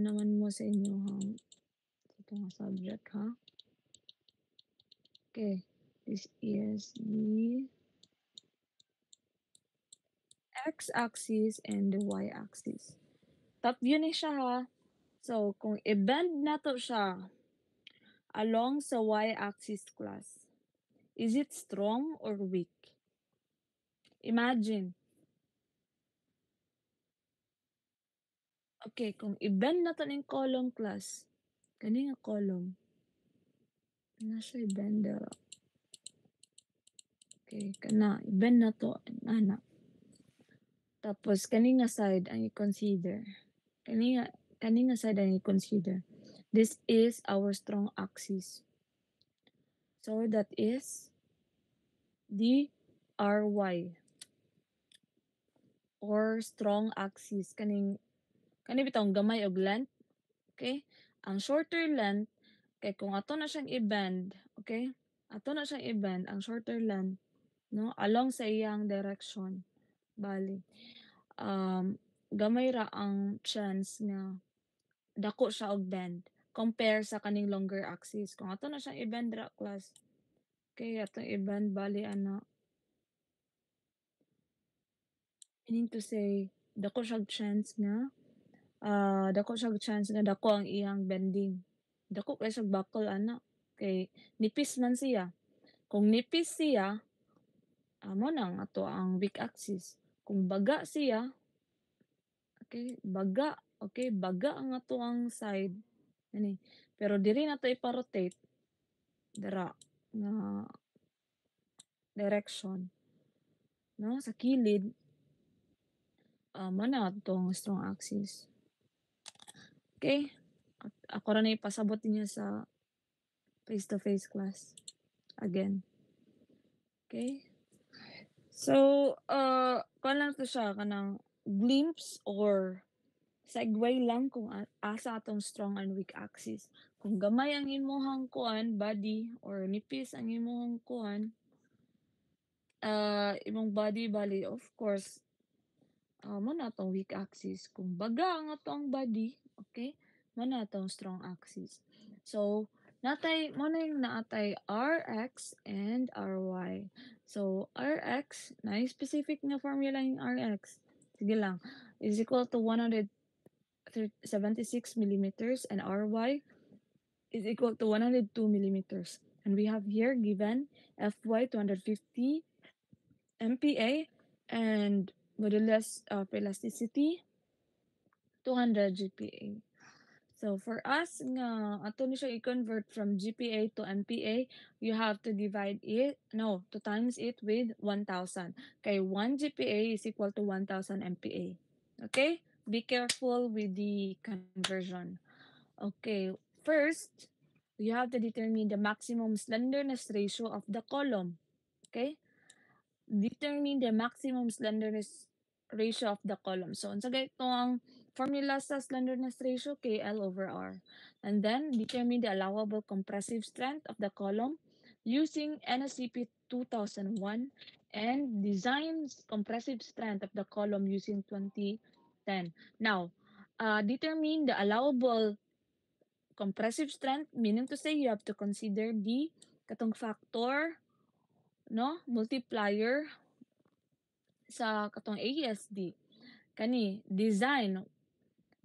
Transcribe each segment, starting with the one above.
naman mo sa inyong ito nga subject, ha? Okay, this is the x-axis and the y-axis. Top view ni siya, ha? So, kung i-bend nato siya along sa y-axis class, is it strong or weak? Imagine. Okay, kung i-bend nato ning column class, kani nga column, na siya i-bend dira. Okay, kana i-bend nato ana. Tapos kani nga side ang i-consider. Kani nga side ang i-consider. This is our strong axis. So that is the RY or strong axis. Kani bitong gamay og length. Okay? Ang shorter length kay kung ato na siyang i-bend, okay? Ato na siyang i-bend ang shorter length, no, along sa iyang direction. Bali, gamay ra ang chance nga dako siya og bend compare sa kaning longer axis. Kung ato na siyang i-bend ra class, okay, atong i-bend bali ana, meaning to say dako siyang chance nga dako ang iyang bending. Dako kay siyang buckle ana, kay nipis man siya. Kung nipis siya, amo nang ato ang weak axis. Kung baga siya, okay, baga ang ato ang side, ani. Pero diri nato ipa-rotate dira nga direction, no, sa kilid, amo na atong strong axis. Okay, ako ra na ipasabot ninyo sa face-to-face class again. Okay? So, kuwan lang 'to siya kanang glimpse or segue lang kung asa atong strong and weak axis. Kung gamay ang imong kuan body or nipis ang imong kuan, imong body bali of course, mo na atong weak axis. Kung baga ang atong body, okay, mo na atong strong axis. So, mo na yung naatay Rx and Ry. So, Rx, specific nga formula yung Rx. Sige lang, is equal to 176 millimeters and Ry is equal to 102 millimeters. And we have here given Fy 250 MPa and modulus of elasticity 200 GPa. So for us nga ato ni siya i-convert from GPa to MPa, you have to to times it with 1,000. Kay 1 GPa is equal to 1,000 MPa. Okay? Be careful with the conversion. Okay, first, you have to determine the maximum slenderness ratio of the column. Okay? Determine the maximum slenderness ratio of the column. So, unsa gay ang formula sa slenderness ratio? KL over R. And then, determine the allowable compressive strength of the column using NSCP 2001 and design compressive strength of the column using 2010. Now, determine the allowable compressive strength, meaning to say you have to consider the katong factor, no, multiplier sa katong ASD. Kani, design.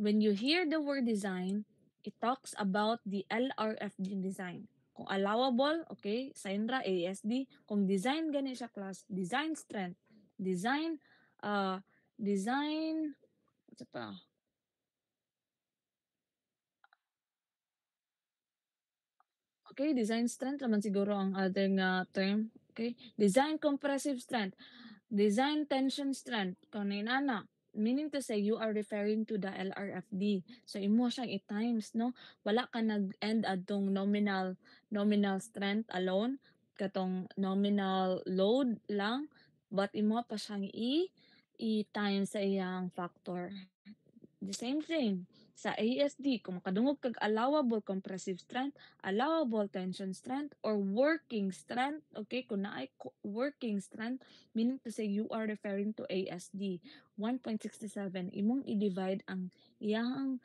When you hear the word design, it talks about the LRFD design. Kung allowable, okay, sign ra ASD. Kung design gani siya class, design strength, design, design, ano pa? Okay, design strength naman siguro ang other nga term. Okay, design compressive strength, design tension strength. Kanin ana, meaning to say you are referring to the LRFD. So imo siyang i-times, no? Wala ka nag-end adtong nominal strength alone, katong nominal load lang, but imo pa siyang i-times sa iyang factor. The same thing sa ASD kung makadungog kag allowable compressive strength, allowable tension strength, or working strength. Okay, kung naay working strength, meaning to say you are referring to ASD 1.67, imong i-divide ang iyang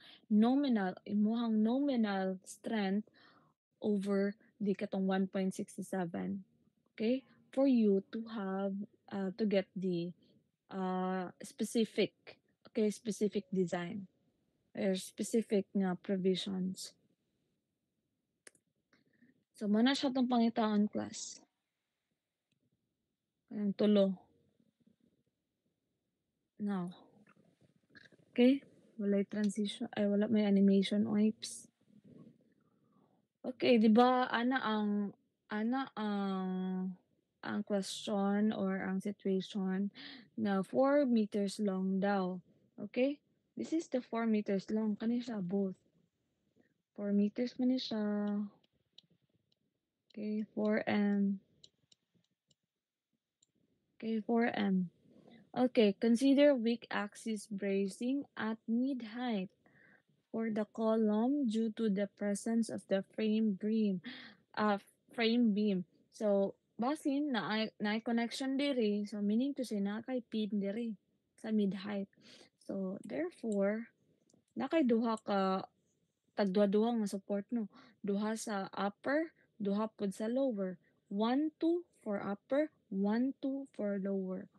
imuhang nominal strength over di katong 1.67. Okay, for you to have to get the specific, okay, specific design or specific nga provisions. So, muna siya itong pangitaan class. Kanang tulo. Now, okay? Walay transition, ay wala may animation wipes. Okay, di ba ang question or ang situation na 4 meters long daw. Okay? This is the 4 meters long. Kani siya both. 4 meters man ni siya. Okay, 4M. Okay, 4M. Okay, consider weak axis bracing at mid-height for the column due to the presence of the uh, frame beam. So, basin na connection diri, so meaning to say na kay pin diri sa mid-height. So, therefore, na kay duha ka tagduha-duha nga support no. Duha sa upper, duha pod sa lower. 1, 2 for upper, 1, 2 for lower.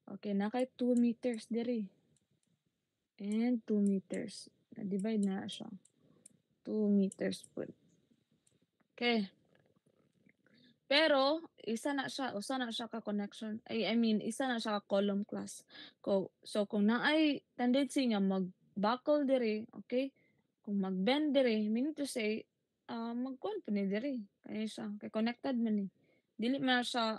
Okay, na kay 2 meters diri. And 2 meters. Na-divide na siya. 2 meters po. Okay. Pero, usa na siya ka connection. I mean, isa na siya ka column class. So, kung naay tendency nga mag-buckle diri, okay? Kung mag-bend diri, meaning to say, magkuhan po ni diri. Kaya siya, kay connected man ni. Dili man na siya,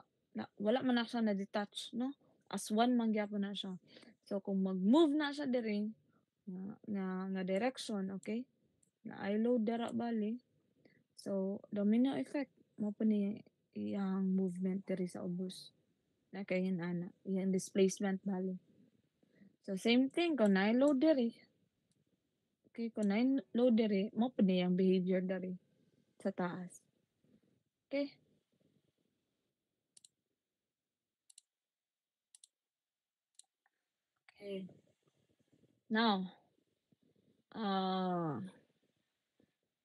wala man na siya na-detach, no? As one man gyapon na siya. So, kung mag-move na siya diri, nga direction, okay? Na I load dara bali. So, domino effect mo po ni iyang movement diri sa ubos. Na kay ana, iyang displacement bali. So, same thing kung na load diri. Okay, kung na load diri, mo po ni iyang behavior diri sa taas. Okay? Okay. Now,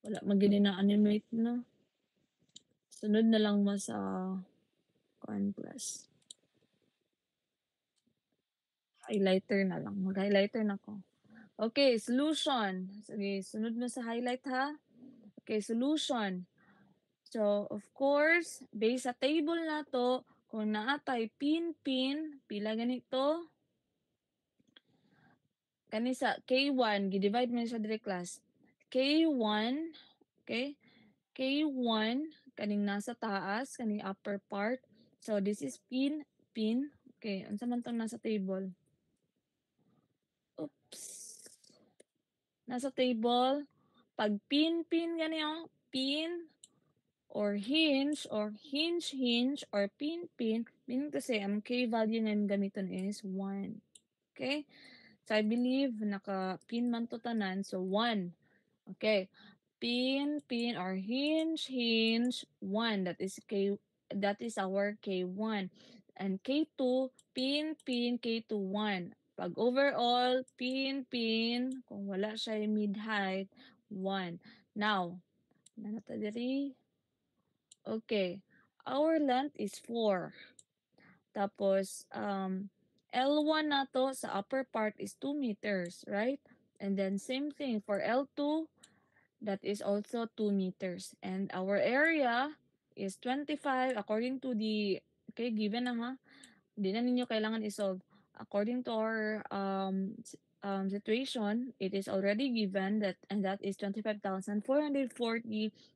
wala man gini na animate no. Sunod na lang mo sa kuan class. Highlighter na lang. Mag-highlighter na ko. Okay, solution. Sige, sunod mo sa highlight ha. Okay, solution. So, of course, based sa table na to, kung naatay pin, pila ganito, kani sa K1, gi-divide mo sa dire class. K1, okay? K1, kaning nasa taas, kaning upper part. So, this is pin. Okay, unsa man tong nasa table? Oops. Nasa table, pag pin gani oh, pin, or hinge, or pin, meaning to say, ang K value nga gamiton is 1. Okay? So, I believe naka-pin man to tanan. So, 1. Okay. Pin, or hinge, 1. That is our K1. And K2, pin, K2, 1. Pag overall, pin, kung wala siya mid-height, 1. Now, nanata diri. Okay. Our length is 4. Tapos, L1 na to sa upper part is 2 meters, right? And then, same thing for L2, that is also 2 meters. And our area is 25 according to the, okay, given na ha. Hindi na ninyo kailangan isolve. According to our situation, it is already given that, and that is 25,440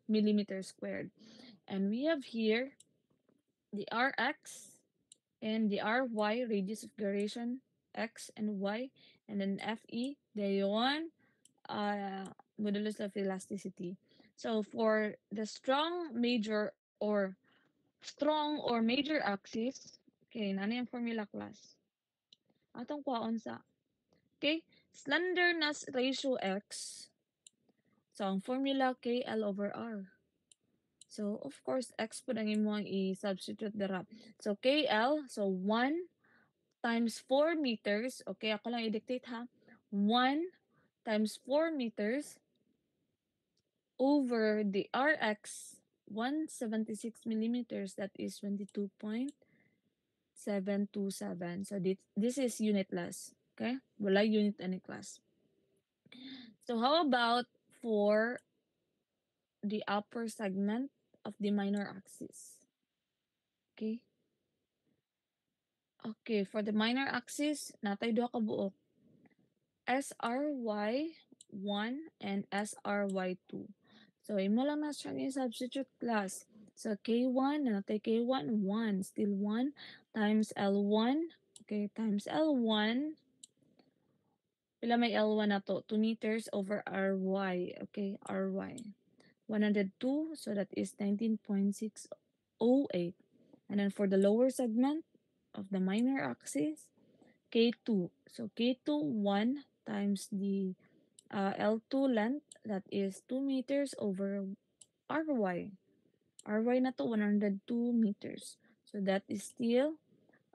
millimeters squared. And we have here the Rx and the Ry, radius of gyration, X and Y, and then Fe, the one, modulus of elasticity. So for the strong or major axis, okay, nani ang formula class? Atong kwaon sa. Okay? slenderness ratio X. So, ang formula KL over R. So, of course, X po ang imong i-substitute dira. So, KL, so 1 times 4 meters. Okay, ako lang i-dictate ha. 1 times 4 meters over the RX 176 millimeters, that is 22.727. So this is unitless. Okay? Wala unit any class. So how about for the upper segment of the minor axis? Okay? Okay, for the minor axis, natay duha ka buok. SRY1 and SRY2. So, imo lang na siya ni substitute class. So, K1, natay K1, 1. Still 1 times L1. Okay, times L1. Pila may L1 na to? 2 meters over RY. Okay, RY. 102, so that is 19.608. And then for the lower segment of the minor axis, K2. So K2, 1 times the L2 length, that is 2 meters over RY. RY na to 102 meters. So that is still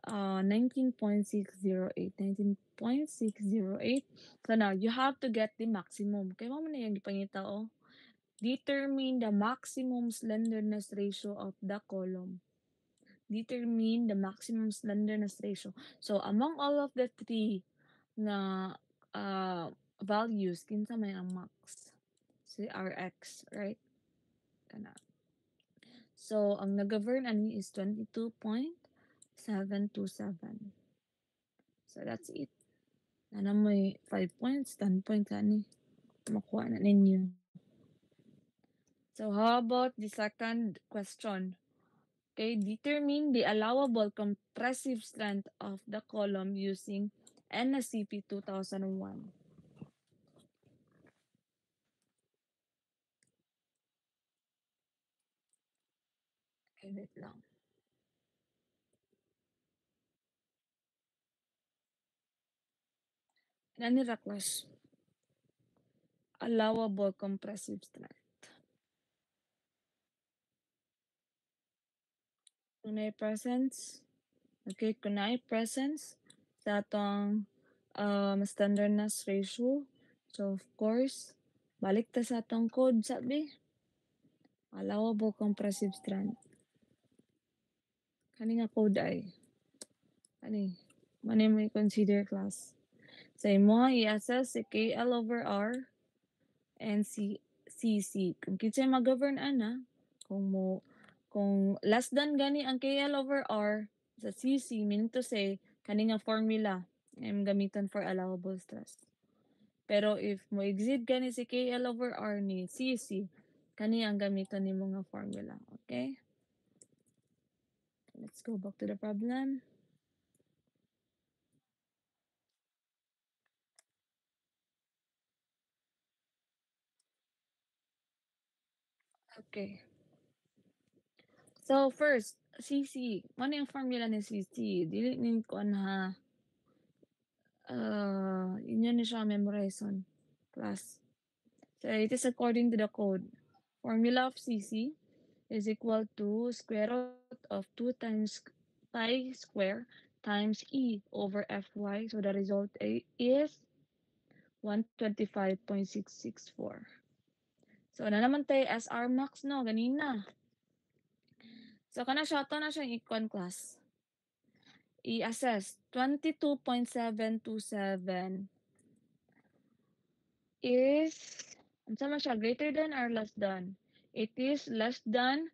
19.608. 19.608. So now you have to get the maximum. Kaya mo na yung ipangita oh. Determine the maximum slenderness ratio of the column. Determine the maximum slenderness ratio. So among all of the three na values, kinsa may ang max? Si Rx, right? Kana. So ang nag-govern ani is 22.727. So that's it. Ana may 5 points, 10 points ani. Makuha na ninyo. So how about the second question? Okay, determine the allowable compressive strength of the column using NSCP 2001. Okay, wait lang. Nani request? Allowable compressive strength. Kunay presence. Okay, kunay presence sa atong standardness ratio. So, of course, balik ta sa atong code, sabi. Allowable compressive strength. Kani nga code ay. Kani. Mani mo i-consider class. Sa imo, i-assess si KL over R and CC. Kung kinsa mag-govern ana, kung less than gani ang KL over R sa CC, meaning to say, kani nga formula ang gamiton for allowable stress. Pero if mo exceed gani si KL over R ni CC, kani ang gamiton ni mga formula. Okay? Let's go back to the problem. Okay. So first, CC. Ano yung formula ni CC? Dili ni ko ha. Inyo ni siya memorization class. So it is according to the code. Formula of CC is equal to square root of 2 times pi square times E over Fy. So the result is 125.664. So na naman tayo SR max no, ganina. So kana siya, ito na siyang econ class. I-assess 22.727 is, ano siya, greater than or less than? It is less than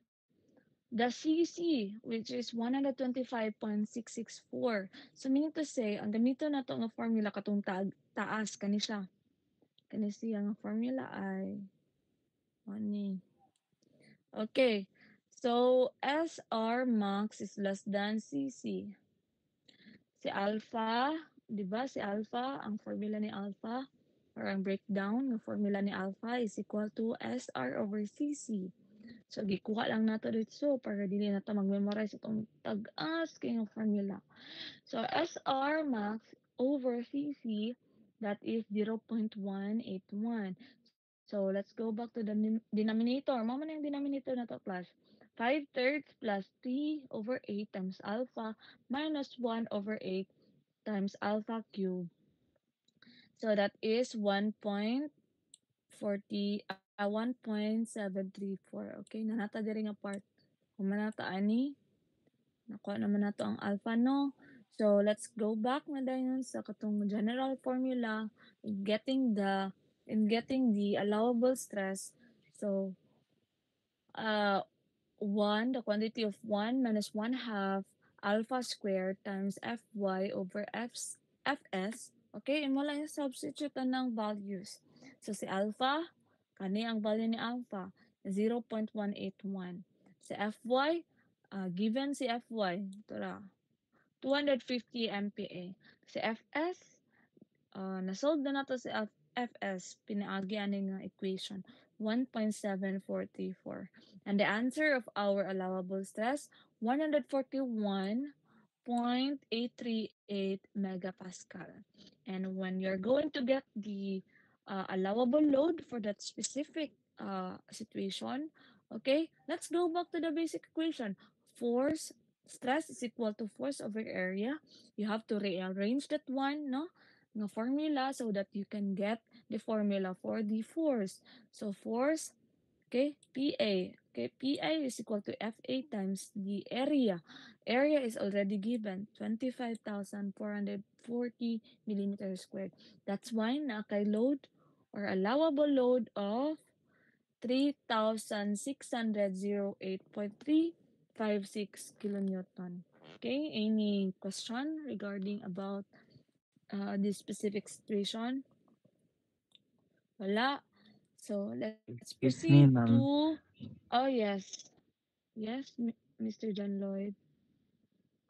the CC, which is 125.664. So, meaning to say, ang gamito na to nga formula katong taas, kani siya. Kani siya nga formula ay, ani. Okay. So, SR max is less than CC. Si alpha, di ba? Si alpha, ang formula ni alpha, or ang breakdown ng formula ni alpha is equal to SR over CC. So, gikuha lang nato dito para dili na to mag-memorize itong tag-as kayong formula. So, SR max over CC That is 0.181. So let's go back to the denominator. Mama na yung denominator na to, class. 5/3 plus 3 over 8 times alpha minus 1 over 8 times alpha cube. So that is 1.734. Okay, nanata diri nga part. Kung manata ani, nakuha naman nato ang alpha, no? So let's go back na dayon sa katong general formula in getting the allowable stress. So uh 1, the quantity of 1 minus 1 half alpha squared times Fy over Fs. Okay, imo lang yung substitute ng values. So si alpha, kani ang value ni alpha, 0.181. Si Fy, given si Fy, ito 250 MPa. Si Fs, na-solve na nato si Fs, pinaagi ani nga equation, 1.744. And the answer of our allowable stress, 141.838 megapascal. And when you're going to get the allowable load for that specific situation, okay, let's go back to the basic equation. Force, stress is equal to force over area. You have to rearrange that one, no? Nga formula so that you can get the formula for the force. So force, okay, PA. Okay, PA is equal to FA times the area. Area is already given, 25,440 millimeters squared. That's why na kay load or allowable load of 3,608.356 kilonewton. Okay, any question regarding about this specific situation? Wala. So let's proceed Excuse me, ma'am. to, oh yes, yes, Mr. John Lloyd.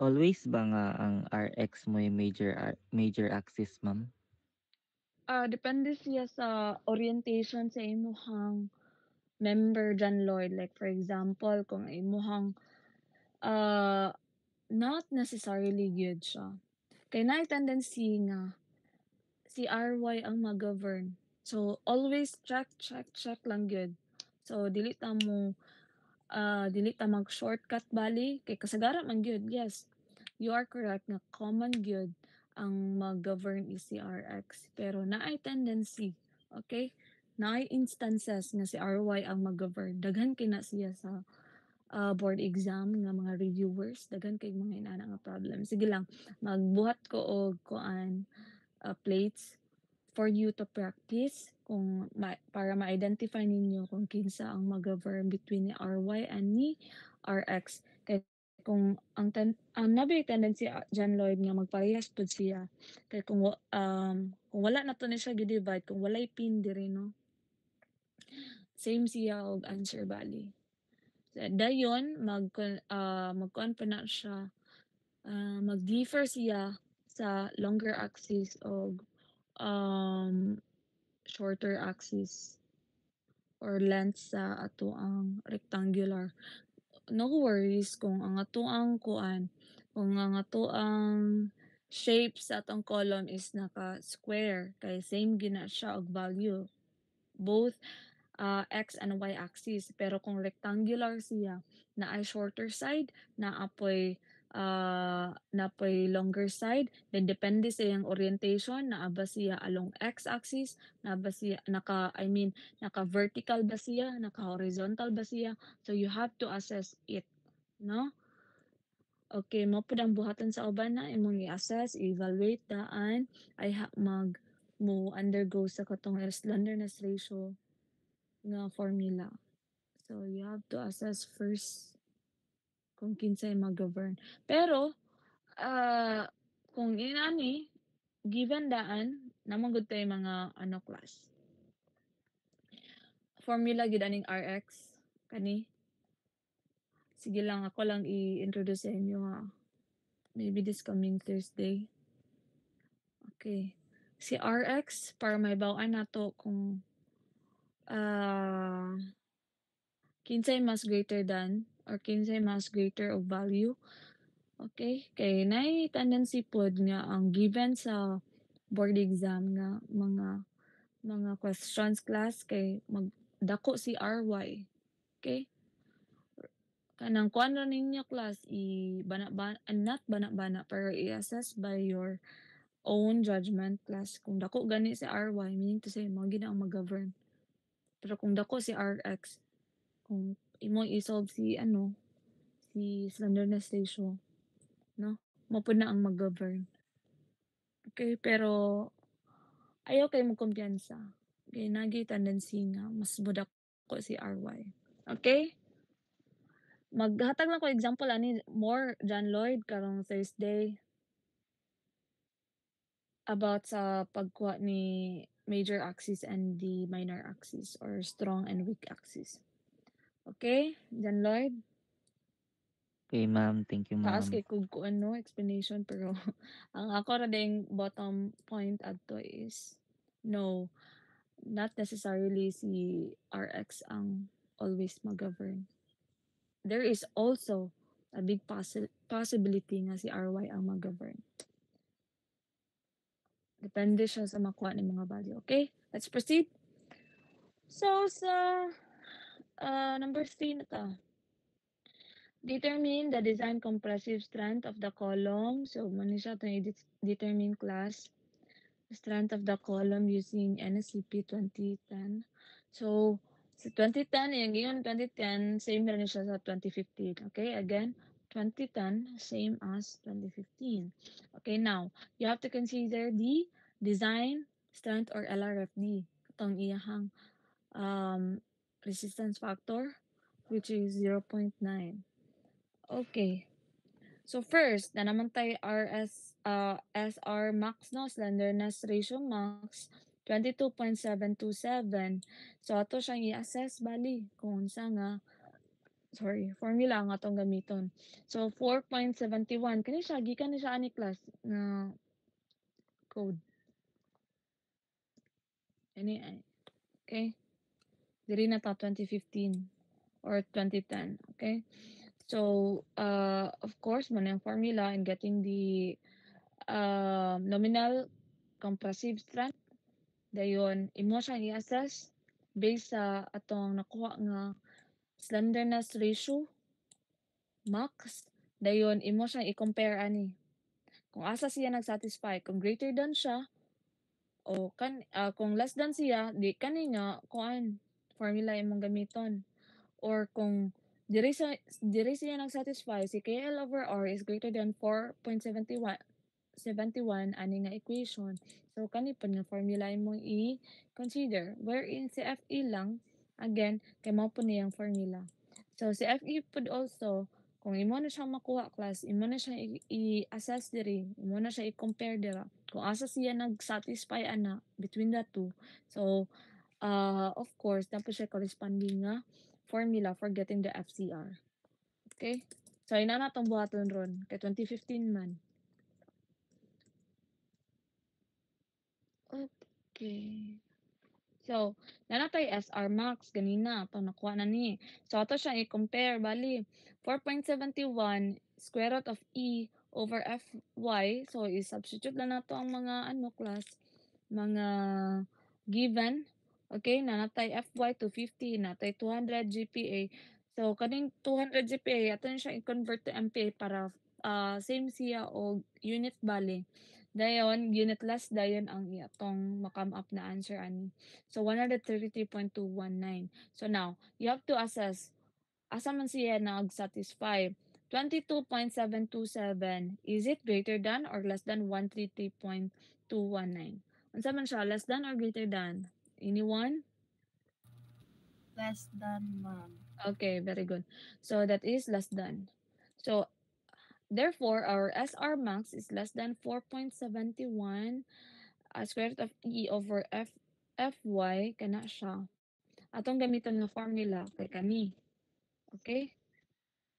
Always ba nga ang RX mo yung major axis, ma'am? Depende siya sa orientation sa imuhang member John Lloyd. Like for example, kung imuhang uh, not necessarily good siya. Kay na tendency nga si RY ang mag-govern. So always check, check, check lang good. So dili ta mag shortcut bali kay kasagaran man gyud. Yes, you are correct nga common gyud ang mag-govern is si RX pero naay tendency, okay, naay instances nga si RY ang mag-govern. Daghan kay na siya sa board exam nga mga reviewers, daghan kay mga inana nga problem. Sige lang, magbuhat ko og kuan plates for you to practice kung para ma-identify ninyo kung kinsa ang mag-govern between ni RY and ni RX. Kay kung ang nabi tendency John Lloyd nga magparehas pud siya. Kay kung wala na to ni siya gi-divide, kung walay pin diri, no, same siya og answer bali. So, dayon magkuan pa na siya, mag-differ siya sa longer axis og um shorter axis or length sa ato ang rectangular. No worries kung ang ato ang kuan, kung ang ato ang shape sa atong column is naka-square kay same gina siya og value, both X and Y axis. Pero kung rectangular siya, na ay shorter side, na apoy longer side, then depende sa iyang orientation, naa ba siya along X axis, na ba siya naka vertical ba siya, naka horizontal ba siya. So you have to assess it, no? Okay, mo pud ang buhaton sa uban na imong i-assess, i-evaluate daan ay mo undergo sa katong slenderness ratio nga formula. So, you have to assess first kung kinsay mag-govern. Pero, kung inani, given daan, namang good tayo mga class. Formula gid aning RX. Kani, sige lang, ako lang i-introduce sa inyo ha. Maybe this coming Thursday. Okay. Si RX, para may bawaan nato kung ah kinsay mas greater than or kinsay mas greater of value. Okay, kay nay tendency pod nga ang given sa board exam nga mga questions class kay magdako si RY, okay? Kanang kuan ra ninyo class not bana-bana pero i-assess by your own judgment class. Kung dako gani si RY, meaning to say mao gid ang mag-govern. Pero kung dako si RX, kung imo i-solve si si slenderness ratio, no? Mao pud na ang mag-govern. Okay, pero ayaw kay mo kumpiyansa. Kay nagay tendency nga mas modako si RY. Okay? Maghatag lang ko example ani more John Lloyd karong Thursday about sa pagkuha ni major axis and the minor axis or strong and weak axis. Okay, John Lloyd? Okay, ma'am. Thank you, Taas ma'am. kay kung ano explanation pero ang ako ra ding bottom point adto is no, not necessarily si RX ang always mag-govern. There is also a big possibility nga si RY ang mag-govern. Depende siya sa makuha ng mga value. Okay? Let's proceed. So, sa number 3 na ta. Determine the design compressive strength of the column. So, muna siya itong i-determine class. Strength of the column using NSCP 2010. So, sa 2010, yung ngayon 2010, same na rin siya sa 2015. Okay, again, 2010, same as 2015. Okay, now, you have to consider the design strength or LRFD. Itong iyahang resistance factor, which is 0.9. Okay. So first, na naman tayo SR max, no? Slenderness ratio max, 22.727. So ato siyang i-assess bali kung unsa nga formula nga atong gamiton. So 4.71 kani siya gikan ni siya ani class nga code. Ani ay. Okay? Diri na ta 2015 or 2010, okay? So of course mo yung formula in getting the nominal compressive strength. Dayon, imo siyang i-assess based sa atong nakuha nga slenderness ratio, max. Dayon, imo siyang i-compare ani. Kung asa siya nag-satisfy, kung greater than siya, o kung less than siya, di kaninya, kuan, formula imong gamiton. Or kung diri siya nag-satisfy, si KL over R is greater than 4.71 ani nga equation. So kani pud nga formula imong i-consider wherein si FE lang again kay mao pud niyang formula. So si FE pud also kung imo na siya makuha class, imo na siya i-assess diri, imo na siya i-compare dira. Kung asa siya nag-satisfy ana between the two. So of course, tapos siya corresponding nga formula for getting the FCR. Okay? So, ina na itong buhaton ron. Kay 2015 man. Okay. So, nanatay SR max ganina itong nakuha na ni. So, ato siyang i-compare. Bali, 4.71 square root of E over Fy. So, i-substitute lang nato ang mga class, mga given. Okay, nanatay Fy 250, natay 200 GPa. So, kaning 200 GPa, ato na siya i-convert to MPa para same siya o unit bali. Dayon, unit less dayon ang atong makam up na answer ani. So 133.219. So now, you have to assess asa man siya nag-satisfy. 22.727, is it greater than or less than 133.219? Unsa man siya, less than or greater than? Anyone? Less than, ma'am. Okay, very good. So that is less than. So therefore, our SR max is less than 4.71 square root of E over Fy kana siya. Atong gamiton nga formula kay kani. Okay?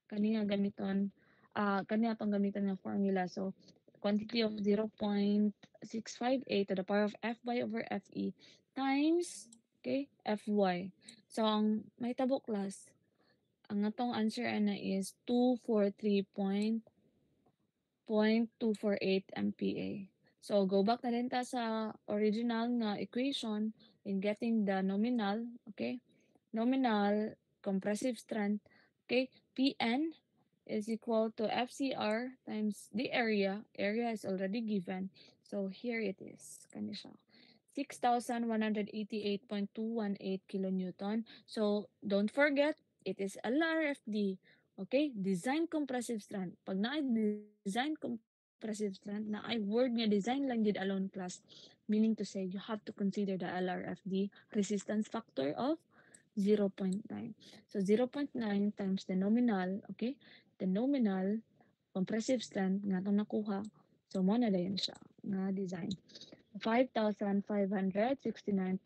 Kani nga gamiton kani atong gamiton nga formula. So quantity of 0.658 to the power of Fy over Fe times Fy. So ang may tabo class, ang atong answer ana is 243.248 MPa. So go back na din ta sa original nga equation in getting the nominal, okay? Nominal compressive strength, okay? Pn is equal to FCR times the area. Area is already given. So here it is. Kani siya. 6,188.218 kilonewton. So don't forget, it is LRFD. Okay? Design compressive strength. Pag design compressive strength, na ay word nga design lang gid alone class. Meaning to say, you have to consider the LRFD resistance factor of 0.9. So 0.9 times the nominal, okay? The nominal compressive strength nga itong nakuha. So mo na dayon siya nga design. 5,569.396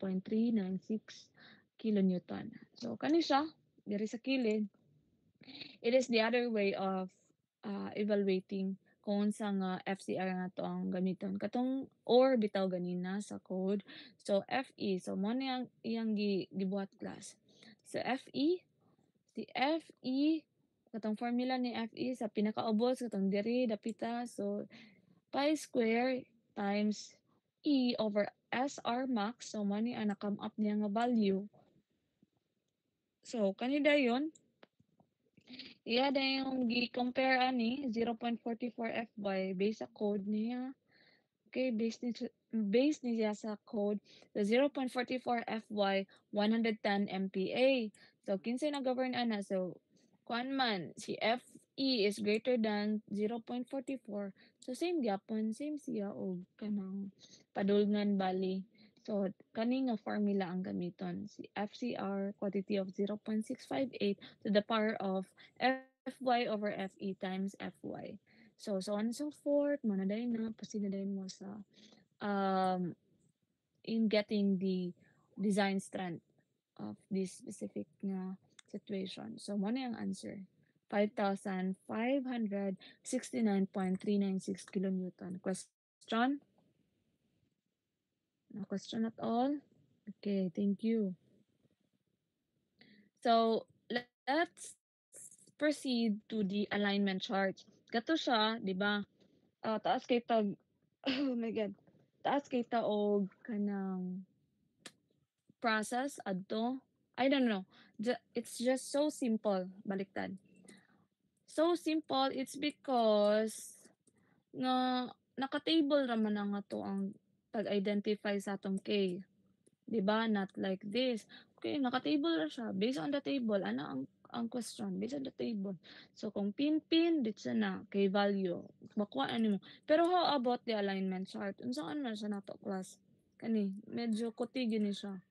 kilonewton. So kani siya diri sa kilid. It is the other way of evaluating kung sa nga FCR nga to ang gamiton. Katong or bitaw ganina sa code. So FE, so mo na iyang gibuhat class. So FE, si FE, katong formula ni FE sa pinakaubos katong diri dapita. So pi square times E over SR max. So mo ni ang come up niya nga value. So kanida yon. Iya na yung gi-compare ani 0.44 FY based sa code niya. Okay, based niya sa code the 0.44 FY 110 MPa. So kinsay na govern ana, so kuan man si FE is greater than 0.44. So same gyapon, same siya og kanang padulngan bali. So kani nga formula ang gamiton, si FCR quantity of 0.658 to the power of Fy over Fe times Fy. So on and so forth, manaday na, pasinaday mo sa um, in getting the design strength of this specific nga situation. So mo na yung answer. 5,569.396 kilonewton. Question? No question at all? Okay, thank you. So, let's proceed to the alignment chart. Gato siya, di ba? Taas kay tag, oh my God. Taas kay taog kanang process adto. I don't know. It's just so simple, baliktad. So simple, it's because nga naka-table raman na nga to ang pag-identify sa atong K. 'Di ba? Not like this. Okay, naka-table ra siya. Based on the table, ano ang question? Based on the table. So, kung pin-pin, dito na, K value. Makuha ano mo. Pero how about the alignment chart? Unsaan man siya nato class? Kani, medyo kuti gini siya.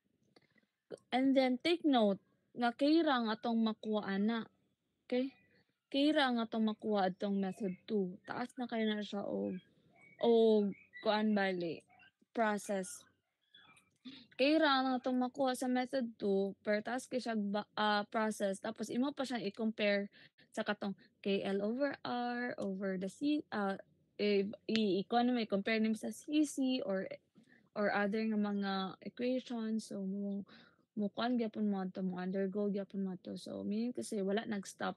And then, take note, nga kira nga atong makuha ana. Okay? Kira nga atong makuha atong method 2. Taas na kayo na siya o kuan bali process. Kaya na 'tong makuha sa method 2, pertaas kay siya process tapos imo pa siyang i-compare sa katong KL over R over the i-economy compare nimo sa CC or other nga mga equations. So mo kuan gyapon mo to, mo undergo gyapon mo to. So meaning kasi wala nag-stop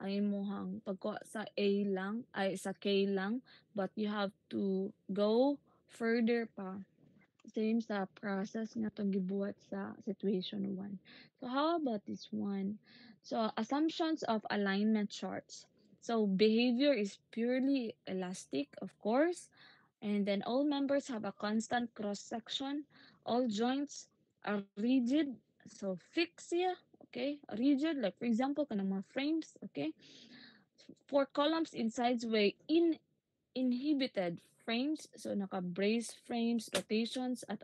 ang imong pagkuha sa A lang ay sa K lang, but you have to go further pa. Same sa process nga 'tong gibuhat sa situation 1. So how about this one? So assumptions of alignment charts. So behavior is purely elastic, of course, and then all members have a constant cross section. All joints are rigid, so fixed siya, okay? Rigid, like for example kanang mga frames, okay? For columns in sides way inhibited frames, so naka-brace frames, rotations at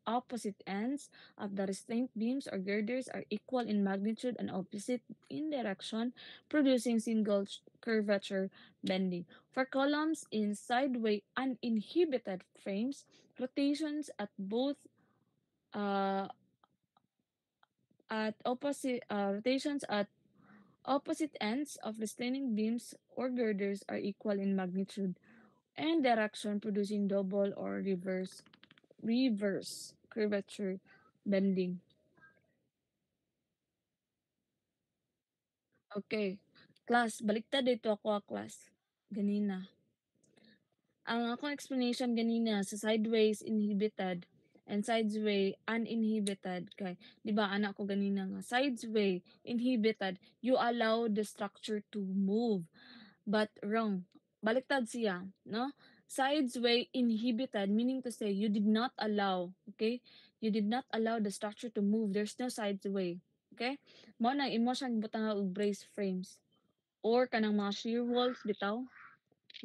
opposite ends of the restraint beams or girders are equal in magnitude and opposite in direction, producing single curvature bending. For columns in sideway uninhibited frames, rotations at both uh, rotations at opposite ends of restraining beams or girders are equal in magnitude and direction, producing double or reverse curvature bending. Okay. Class, baliktad dito ako class. Ganina. Ang akong explanation ganina sa sideways inhibited and sideway uninhibited kay 'di ba ana ko ganina nga sideway inhibited, you allow the structure to move, but wrong. Baliktad siya, no? Sideway inhibited meaning to say you did not allow, okay? You did not allow the structure to move. There's no sideway. Okay? Mao na imo siyang butang og brace frames or kanang mga shear walls bitaw,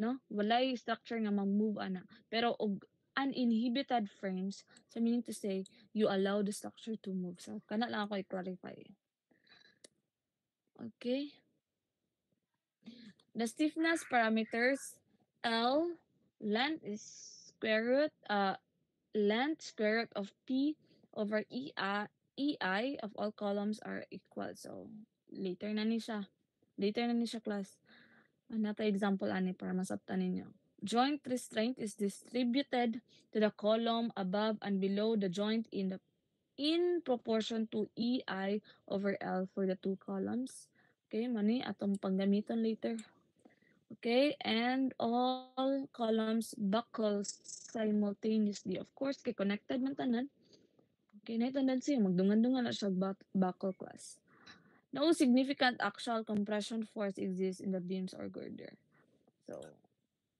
no? Walay structure nga mag-move ana. Pero og uninhibited frames, so meaning to say, you allow the structure to move. So, kana lang ako i-clarify. Okay? The stiffness parameters, L, length is square root, length square root of P over EI of all columns are equal. So, later na ni siya. Later na ni siya, class. Another example ani para masabtan ninyo. Joint restraint is distributed to the column above and below the joint in proportion to EI over L for the two columns. Okay, mani atong panggamiton later. Okay, and all columns buckles simultaneously. Of course, kay connected man tanan. Okay, naitanan siya magdungan-dungan na siya buckle, class. No significant axial compression force exists in the beams or girder. So,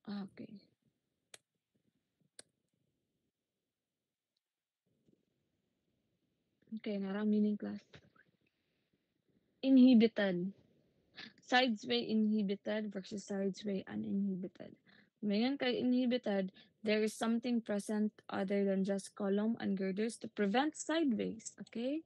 okay. Okay, narang meaning, class. Inhibited. Sideway inhibited versus sideway uninhibited. Ngayon kay inhibited, there is something present other than just column and girders to prevent sideways. Okay?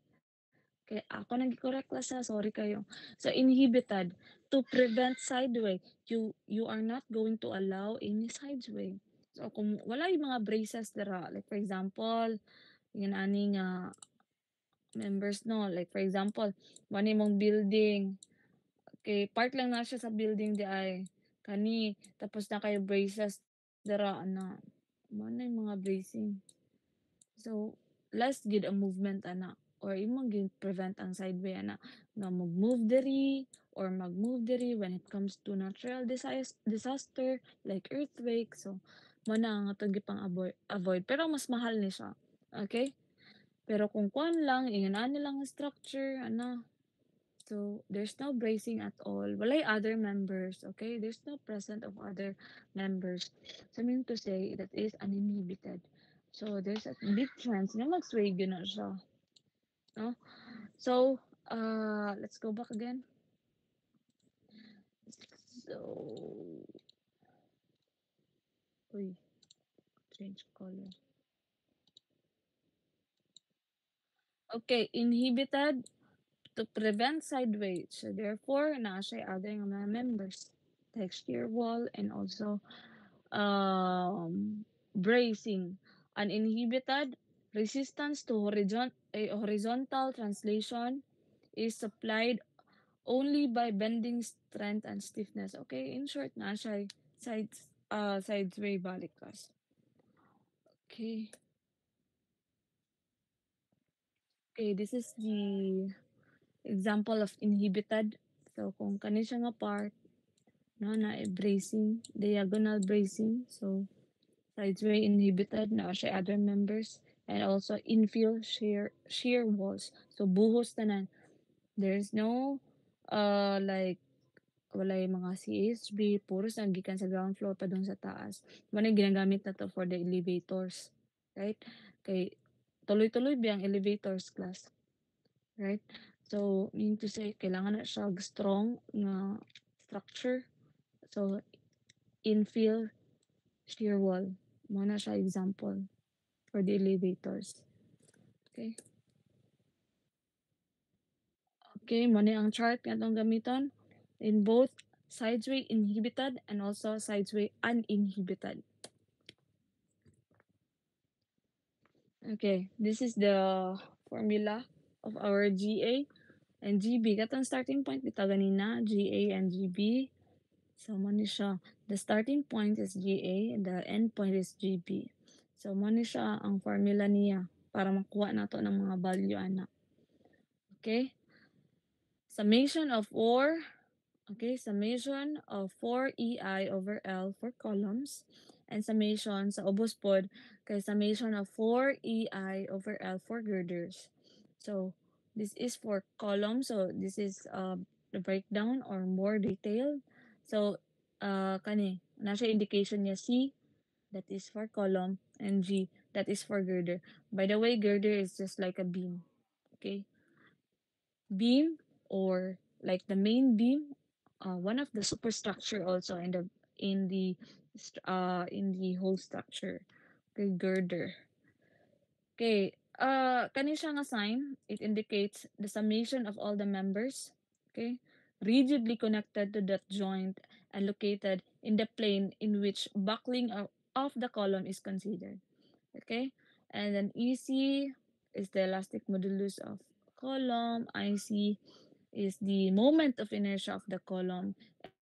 Kaya ako nag-correct, class, ha, sorry kayo. So inhibited, to prevent sideway, you are not going to allow any sideway. So kung wala yung mga braces dira, like for example, yung ani nga members, no, like for example, wani mong building, okay, part lang na siya sa building di ay kani tapos na kayo braces dira ana. Mo na yung mga bracing. So, less gid ang movement ana or imong gid prevent ang sideway ana nga mag-move diri or mag-move diri when it comes to natural disaster like earthquake. So, mo na ang atong gipang avoid pero mas mahal ni siya. Okay? Pero kung kuan lang, ingana lang ang structure ana. So, there's no bracing at all. Walay other members, okay? There's no present of other members. So, mean to say, that is uninhibited. So, there's a big chance na mag-sway yun na siya. No? So, let's go back again. So, uy, change color. Okay, inhibited to prevent sideways. So, therefore, na siya other mga members. Texture wall and also bracing, uninhibited resistance to horizontal translation is supplied only by bending strength and stiffness. Okay, in short na siya sides way balik, class. Okay. Okay, this is the example of inhibited. So kung kani siya nga part no na bracing, diagonal bracing. So sideway inhibited na siya other members and also infill shear walls. So buhos tanan. There's no like walay mga CHB, puros gikan sa ground floor pa dong sa taas. Muna ginagamit na to for the elevators. Right? Kay tuloy-tuloy biyang elevators, class. Right? So, mean to say, kailangan na siya strong na structure. So, infill shear wall. Muna siya example for the elevators. Okay? Okay, mo ang chart nga itong gamiton in both sideway inhibited and also sideway uninhibited. Okay, this is the formula of our GA and GB. Katong starting point bitaw ganina, GA and GB. So, mo ni siya. The starting point is GA and the end point is GB. So, mo ni siya ang formula niya para makuha nato ng mga value ana. Okay? Summation of 4, okay, summation of 4 EI over L for columns and summation sa ubos pod kay summation of 4 EI over L for girders. So, this is for column. So, this is the breakdown or more detailed. So, nasa indication niya C, that is for column, and G, that is for girder. By the way, girder is just like a beam. Okay? Beam or like the main beam, one of the superstructure also in the whole structure. Okay, girder. Okay, kani siya nga sign, it indicates the summation of all the members, okay, rigidly connected to that joint and located in the plane in which buckling of the column is considered. Okay, and then EC is the elastic modulus of column, IC is the moment of inertia of the column,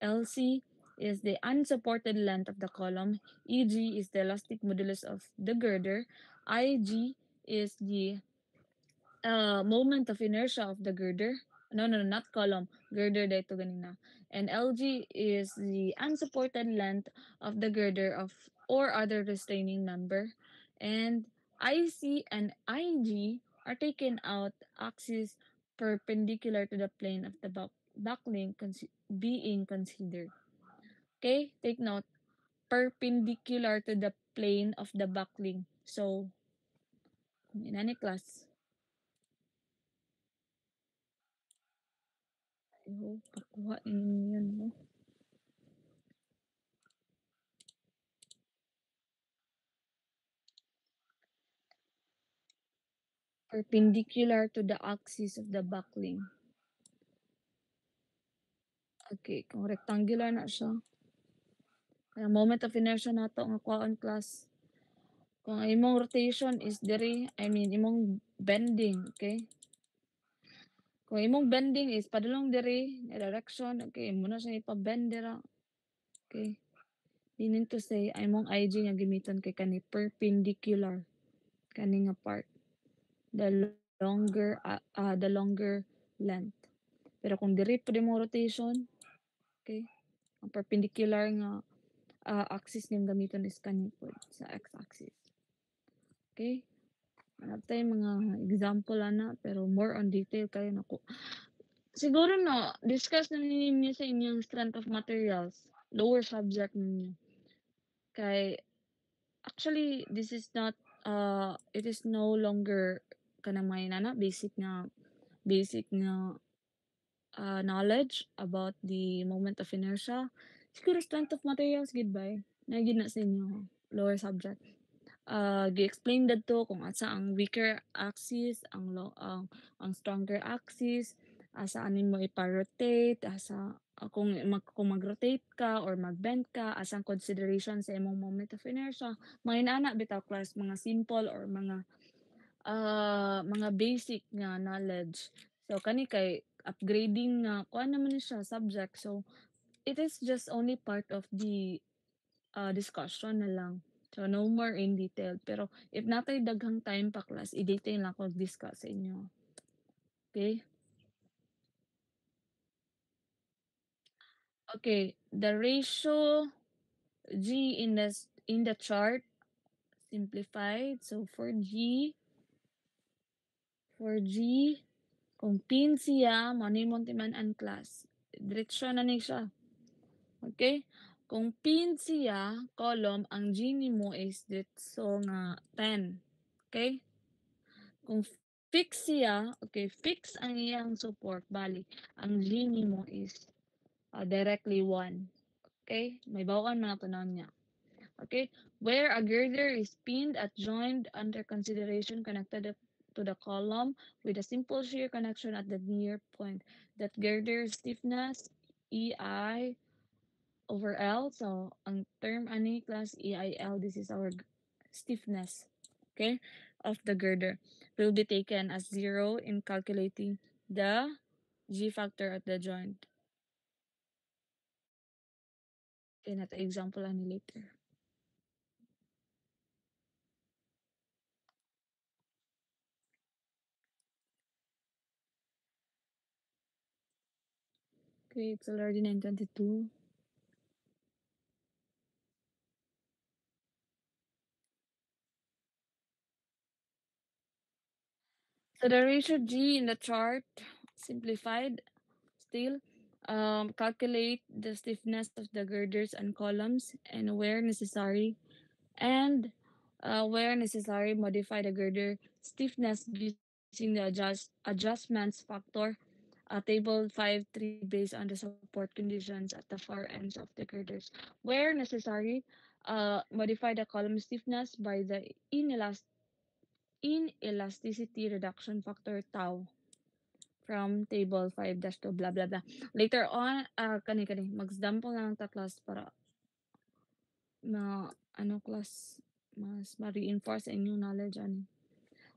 LC is the unsupported length of the column, EG is the elastic modulus of the girder, IG is the moment of inertia of the girder. No, no, no, not column. Girder dito ganina. And LG is the unsupported length of the girder of or other restraining member. And IC and IG are taken out axis perpendicular to the plane of the backlink being considered. Okay, take note. Perpendicular to the plane of the backlink. So, kung ina ni class, I hope makuha ninyo yun, no? Perpendicular to the axis of the backlink. Okay, kung rectangular na siya, kaya moment of inertia nato nga kuhaon class. Kung ang imong rotation is diri, I mean imong bending, okay? Kung imong bending is padulong diri, na direction, okay, imo na siya ipa-bend dira. Okay? Meaning to say, ay mong IG nga gimiton kay kani perpendicular kani nga part. The longer length. Pero kung diri pa mo rotation, okay? Ang perpendicular nga axis ning gamiton is kani pod sa x-axis. Okay? Hanap tayo mga example ana pero more on detail kayo nako. Siguro no, discuss na ninyo sa inyong strength of materials, lower subject ninyo. Kay actually this is not it is no longer kanang may nana basic nga knowledge about the moment of inertia. Siguro strength of materials gid bay. Nagid na sa inyo lower subject. Gi-explain dadto kung asa ang weaker axis, ang stronger axis, asa anin mo ipa-rotate, kung mag-rotate ka or mag-bend ka, asang consideration sa imong moment of inertia. Mga inaana bitaw class, mga simple or mga basic nga knowledge. So kani kay upgrading nga kuan naman ni siya subject. So it is just only part of the discussion na lang. So no more in detail. Pero if natay daghang time pa class, i-detail lang ko discuss sa inyo. Okay? Okay, the ratio G in the chart simplified. So for G kung pin siya, manimon timan ang class. Diretsyon na ni siya. Okay? Kung pin siya, column, ang G nimo is diretso nga 10. Okay? Kung fix siya, okay, fix ang iyang support, bali, ang G nimo is directly 1. Okay? May bawaan mga tunaw niya. Okay? Where a girder is pinned at joined under consideration connected to the column with a simple shear connection at the near point. That girder stiffness, EI over L. So, ang term ani class EIL, this is our stiffness, okay, of the girder will be taken as 0 in calculating the G factor at the joint. Okay, nato example ani later. Okay, it's already 9:22. So the ratio G in the chart, simplified still, calculate the stiffness of the girders and columns and where necessary modify the girder stiffness using the adjustments factor, table 5.3 based on the support conditions at the far ends of the girders. Where necessary, modify the column stiffness by the inelasticity reduction factor tau from table 5-2 blah blah blah. Later on, kani mag-example na lang ta class para class mas ma-reinforce ang inyong knowledge ani.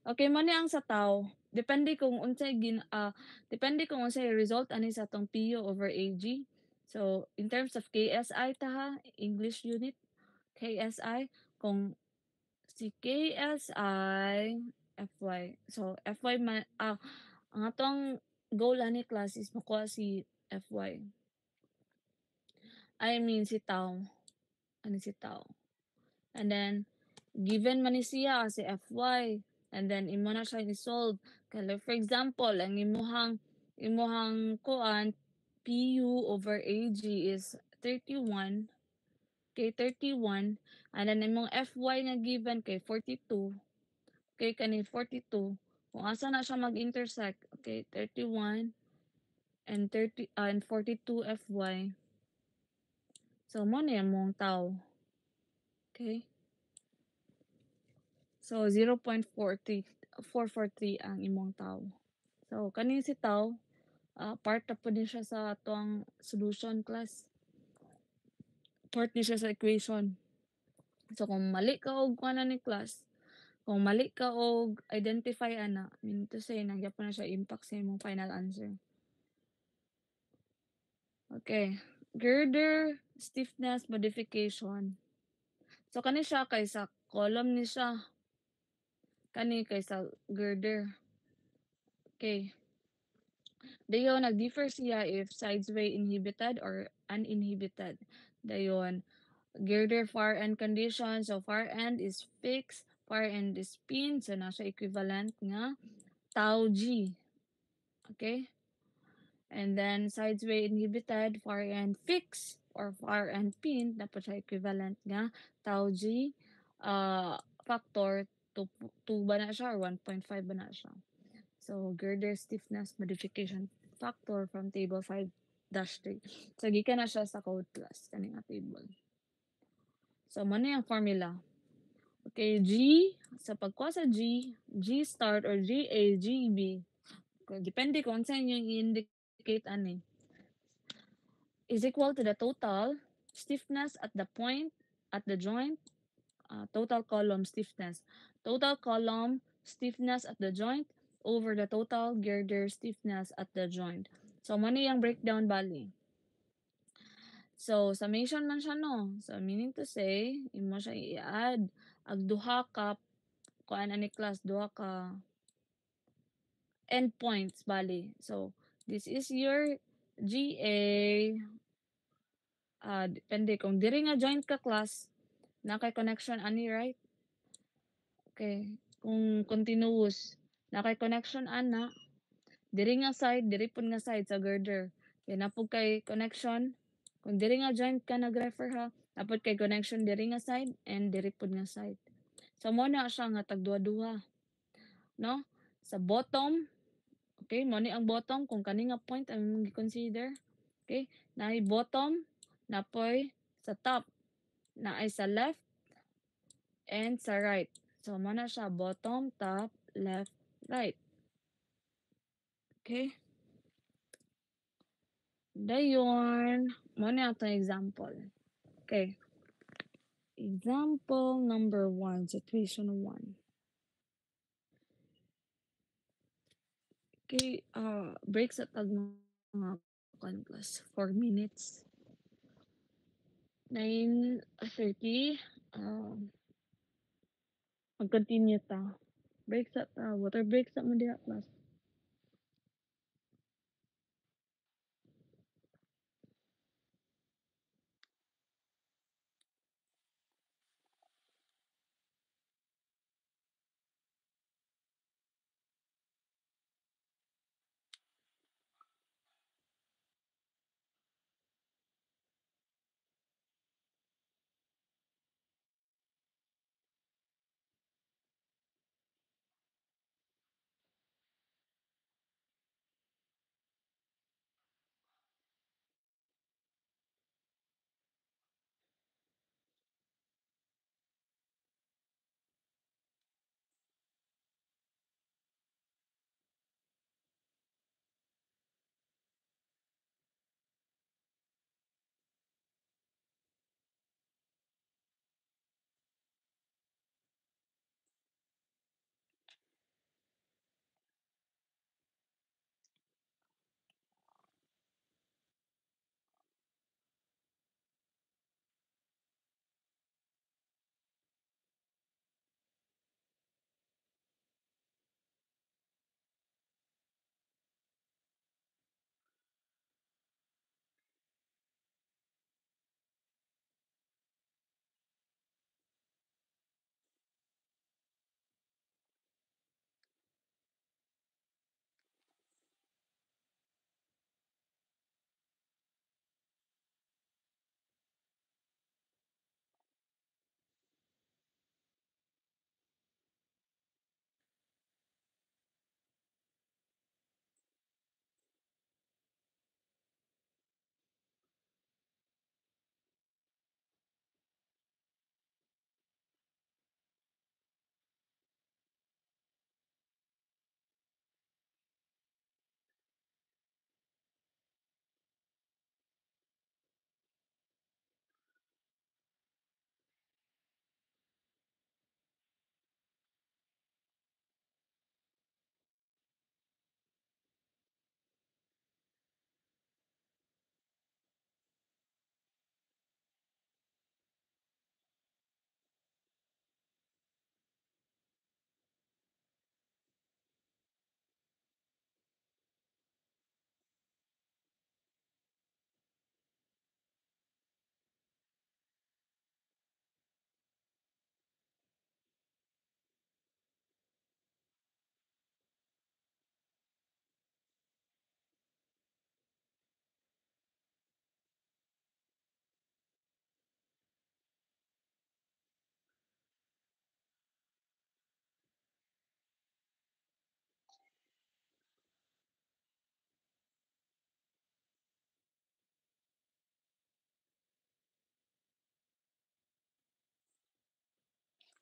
Okay mo ni ang sa tau. Depende kung unsay result ani sa tong PU over AG. So in terms of KSI ta ha, English unit KSI, kung si KSI FY. So FY ang atong goal ani class is makuha si FY. I mean si tau. Ano si tau. And then given man ni siya si FY, and then imo na siya i-solve. Kaya for example, ang imuhang kuan PU over AG is 31, kay 31, and then imong FY nga given kay 42, kay kani 42. Kung asa na siya mag-intersect, okay, 31 and 42 FY. So mo na imong tau. Okay? So 0.443 ang imong tau. So kani si tau, part na po din siya sa atong solution class. Part ni siya sa equation. So kung mali ka og kuana ni class, kung mali ka og identify ana, mean to say nagyapon na siya impact sa imong final answer. Okay. Girder stiffness modification. So kani siya kay sa column ni siya. Kani kay sa girder. Okay. Dayon nag-differ siya if sideway inhibited or uninhibited. Dayon girder far end condition. So far end is fixed, far end is spin. So nasa equivalent nga tau G. Okay? And then sideway inhibited, far end fixed or far end pin, dapat siya equivalent nga tau G factor 2 ba na siya or 1.5 ba na siya. So girder stiffness modification factor from table 5-3. So gikan na siya sa code class kaning table. So mo na yung formula. Okay, G sa pagkuha sa G start or GA, GB. Depende kung saan yung i-indicate ani. Is equal to the total stiffness at the point at the joint, total column stiffness. Total column stiffness at the joint over the total girder stiffness at the joint. So mo na yung breakdown bali. So summation man siya no. So meaning to say, imo siya i-add ag duha ka kuan ani class duha ka endpoints bali. So this is your GA, depende kung diri nga joint ka class na kay connection ani right. Okay, kung continuous na kay connection ana diri nga side, diri pud nga side sa girder. Kay napod kay connection kung diri nga joint ka nag-refer ha, napod kay connection diri nga side and diri pud nga side. So mo na siya nga tagduha-duha, no? Sa bottom, okay, mo ni ang bottom kung kani nga point ang gi-consider. Okay, naay bottom, napoy sa top, naay sa left and sa right. So mo na siya bottom, top, left, right. Okay? Dayon, mo na atong example. Okay. Example number 1, situation 1. Okay, break sa tag mga class 4 minutes. 9:30, mag-continue ta. Break sa ta, water break sa mo diha class.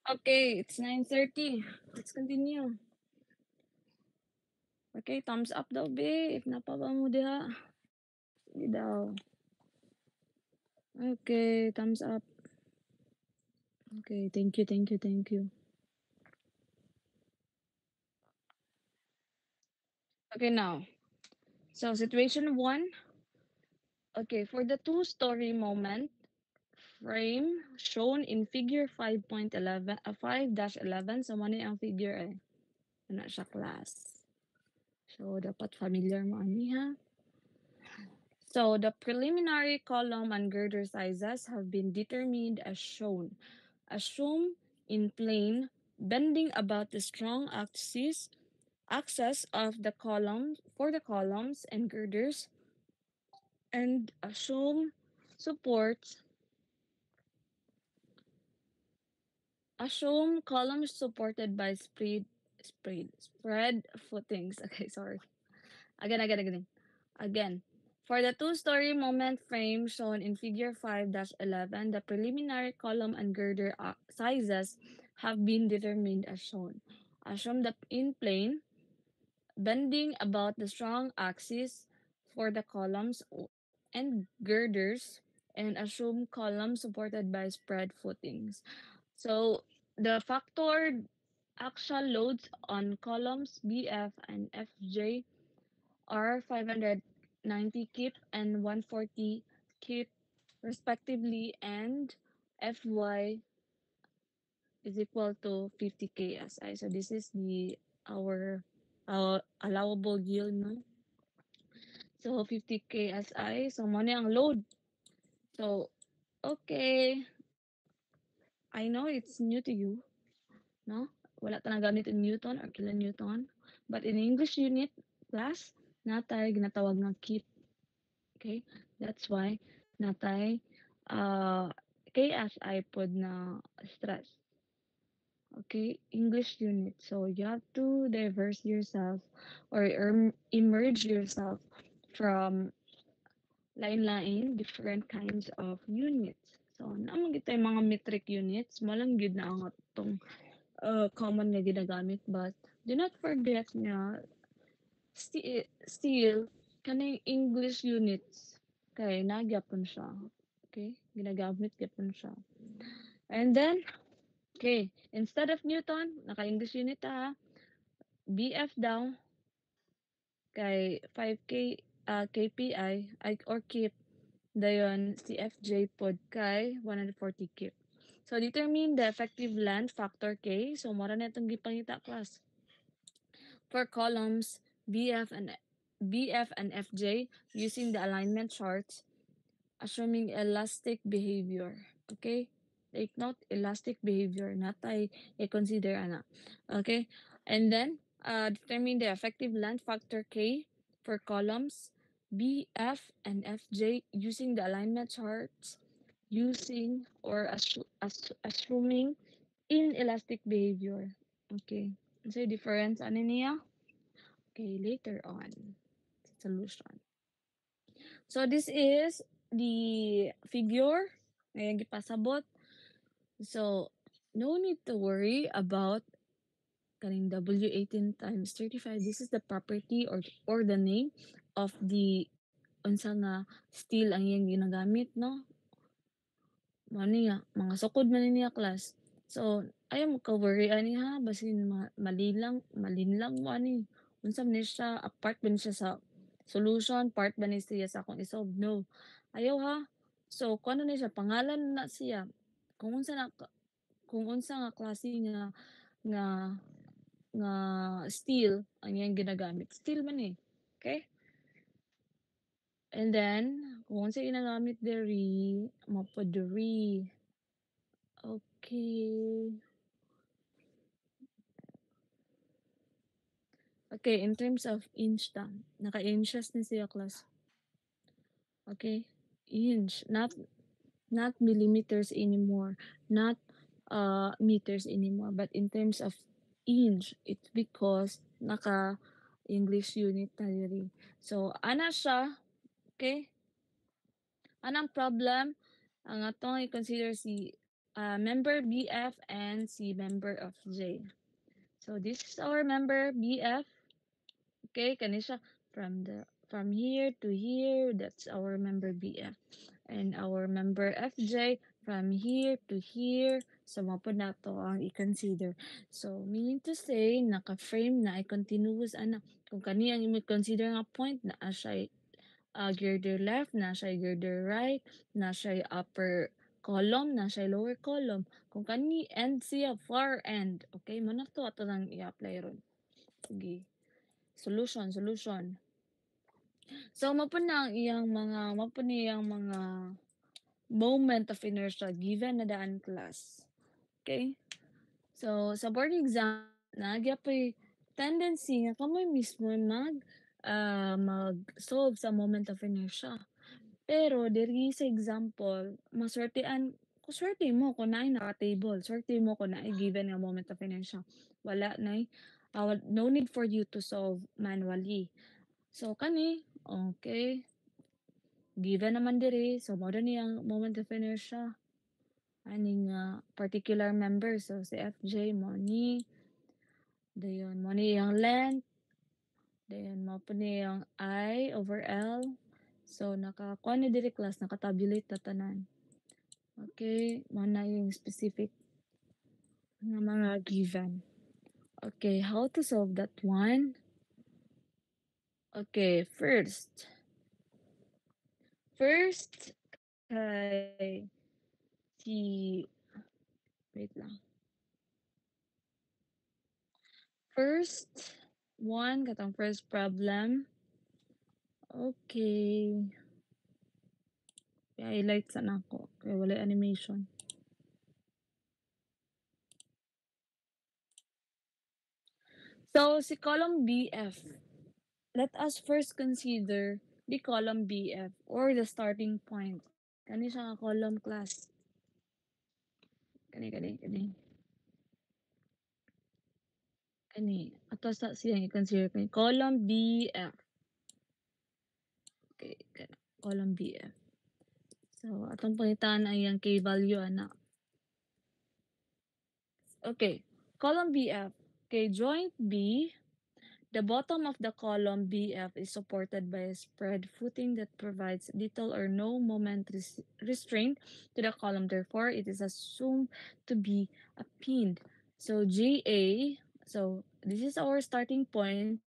Okay, it's 9:30. Let's continue. Okay, thumbs up daw, be. If napaba mo diha. Di daw. Okay, thumbs up. Okay, thank you, thank you, thank you. Okay, now. So, situation 1. Okay, for the two-story moment frame shown in figure 5.11, 5-11. So, mali ang figure eh. Ano siya class. So, dapat familiar mo ani ha. So, the preliminary column and girder sizes have been determined as shown. Assume in plane bending about the strong axis of the column for the columns and girders, and assume supports assume columns supported by spread footings. Okay, sorry. Again. For the two-story moment frame shown in figure 5-11, the preliminary column and girder sizes have been determined as shown. Assume that in plane, bending about the strong axis for the columns and girders, and assume columns supported by spread footings. So the factored axial loads on columns BF and FJ are 590 kip and 140 kip respectively, and Fy is equal to 50 KSI. So this is our allowable yield, no? So 50 KSI. So mo ang load. So okay, I know it's new to you, no? Wala ta nagamit in Newton or kilonewton. But in English unit class, natay ginatawag nga kip. Okay? That's why natay KSI pod na stress. Okay? English unit. So you have to diverse yourself or emerge yourself from lain-lain different kinds of units. So naman kita yung mga metric units, malang gid na ang atong common nga ginagamit, but do not forget nga still kaning English units kay nagyapon siya. Okay? Ginagamit gyapon siya. And then, okay, instead of Newton, naka-English unit ha, BF daw kay 5K KPI ay or KIP dayon si FJ pod kay 140 KIP. So determine the effective length factor K. So mora na itong gipangita class. For columns BF and FJ using the alignment charts, assuming elastic behavior. Okay? Take note, elastic behavior. Not i-consider ana. Okay? And then, determine the effective length factor K for columns BF and FJ using the alignment charts, using or assuming inelastic behavior. Okay? So, difference ano niya? Okay, later on. Solution. So, this is the figure. Ngayon, gipasabot. So, no need to worry about kaning W18 times 35. This is the property or the name of the unsa nga steel ang iyang ginagamit, no? Mao niya, mga sukod man niya class. So, ayaw mo ka-worry ani ha, basin malinlang mo ani. Unsa man ni siya, apart ba ni siya sa solution, part ba ni siya sa akong isolve? No. Ayaw ha. So, kung ano ni siya, pangalan na siya. Kung unsa na kung unsa nga klase nga nga steel ang iyang ginagamit. Steel man eh. Okay? And then, kung unsa ginagamit diri, mo po diri. Okay. Okay, in terms of inch ta, naka-inches ni siya class. Okay? Inch, not millimeters anymore, not meters anymore, but in terms of inch, it's because naka English unit na diri. So, ana siya, okay? Anang problem? Ang atong i-consider si member BF and C member of J. So this is our member BF. Okay, kani siya from here to here. That's our member BF. And our member FJ from here to here. So mapo na to ang i-consider. So meaning to say naka-frame na ay continuous ana. Kung kani ang i-consider nga point na siya girder left, na siya girder right, na siya upper column, na siya lower column. Kung kani end siya far end. Okay, mo na to ato nang i-apply ron. Sige. Solution. So mapo na ang iyang mga moment of inertia given na daan class. Okay? So sa board exam nagyapay tendency nga kamoy mismo mag-solve sa moment of inertia. Pero diri sa example, swerte mo kung naay naka-table, swerte mo kung naay given nga moment of inertia. Wala nay, no need for you to solve manually. So kani, okay, given naman diri, so mao ni ang moment of inertia aning particular member. So si FJ mo ni dayon mo ni ang length, dayon mo po ni ang I over L. So nakakuha ni diri class, nakatabulate ta tanan. Okay, mo na yung specific nga mga given. Okay, how to solve that one? Okay, kay si wait lang. First one, katong first problem. Okay. I-highlight sa nako kay walay animation. So si column BF, let us first consider the column BF or the starting point. Kani siya nga column class. Kani. Kani. Ato sa siyang i-consider kani. Column BF. Okay, column BF. So, atong pangitaan ay ang k-value, ana. Okay, column BF. Okay, joint B, the bottom of the column BF is supported by a spread footing that provides little or no moment restraint to the column. Therefore, it is assumed to be a pinned. So GA, so this is our starting point,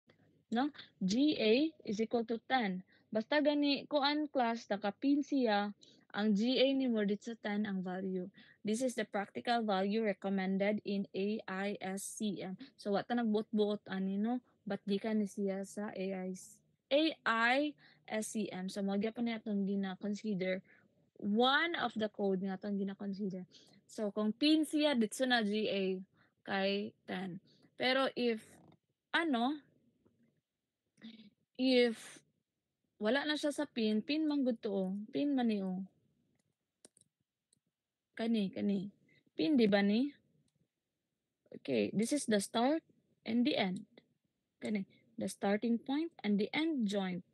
no? GA is equal to 10. Basta gani kuan class nakapin siya, ang GA nimo dito sa 10 ang value. This is the practical value recommended in AISCM. So what ta nagbuot-buot ani no? But di ka ni siya sa AISCM. So magyapon ni atong gina-consider one of the code nga atong gina-consider. So kung pin siya dito na GA kay 10. Pero ano if wala na siya sa pin man gud to pin man ni kani. Pin di ba ni? Okay, this is the start and the end. Kani, the starting point and the end joint.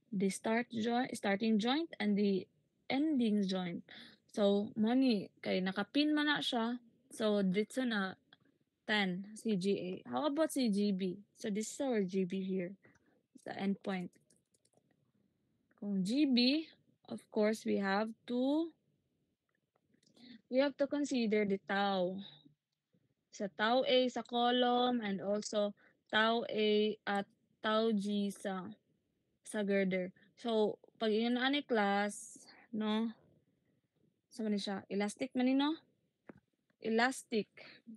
The starting joint and the ending joint. So, mo ni kay nakapin man na siya. So, dito na 10 CGA. How about si GB? So, this is our GB here. The end point. Kung GB, of course, we have to consider the tau. Sa tau A sa column and also tau A at tau G sa girder. So, pag inaan ni class, no? Sa man ni siya? Elastic man ni, no? Elastic.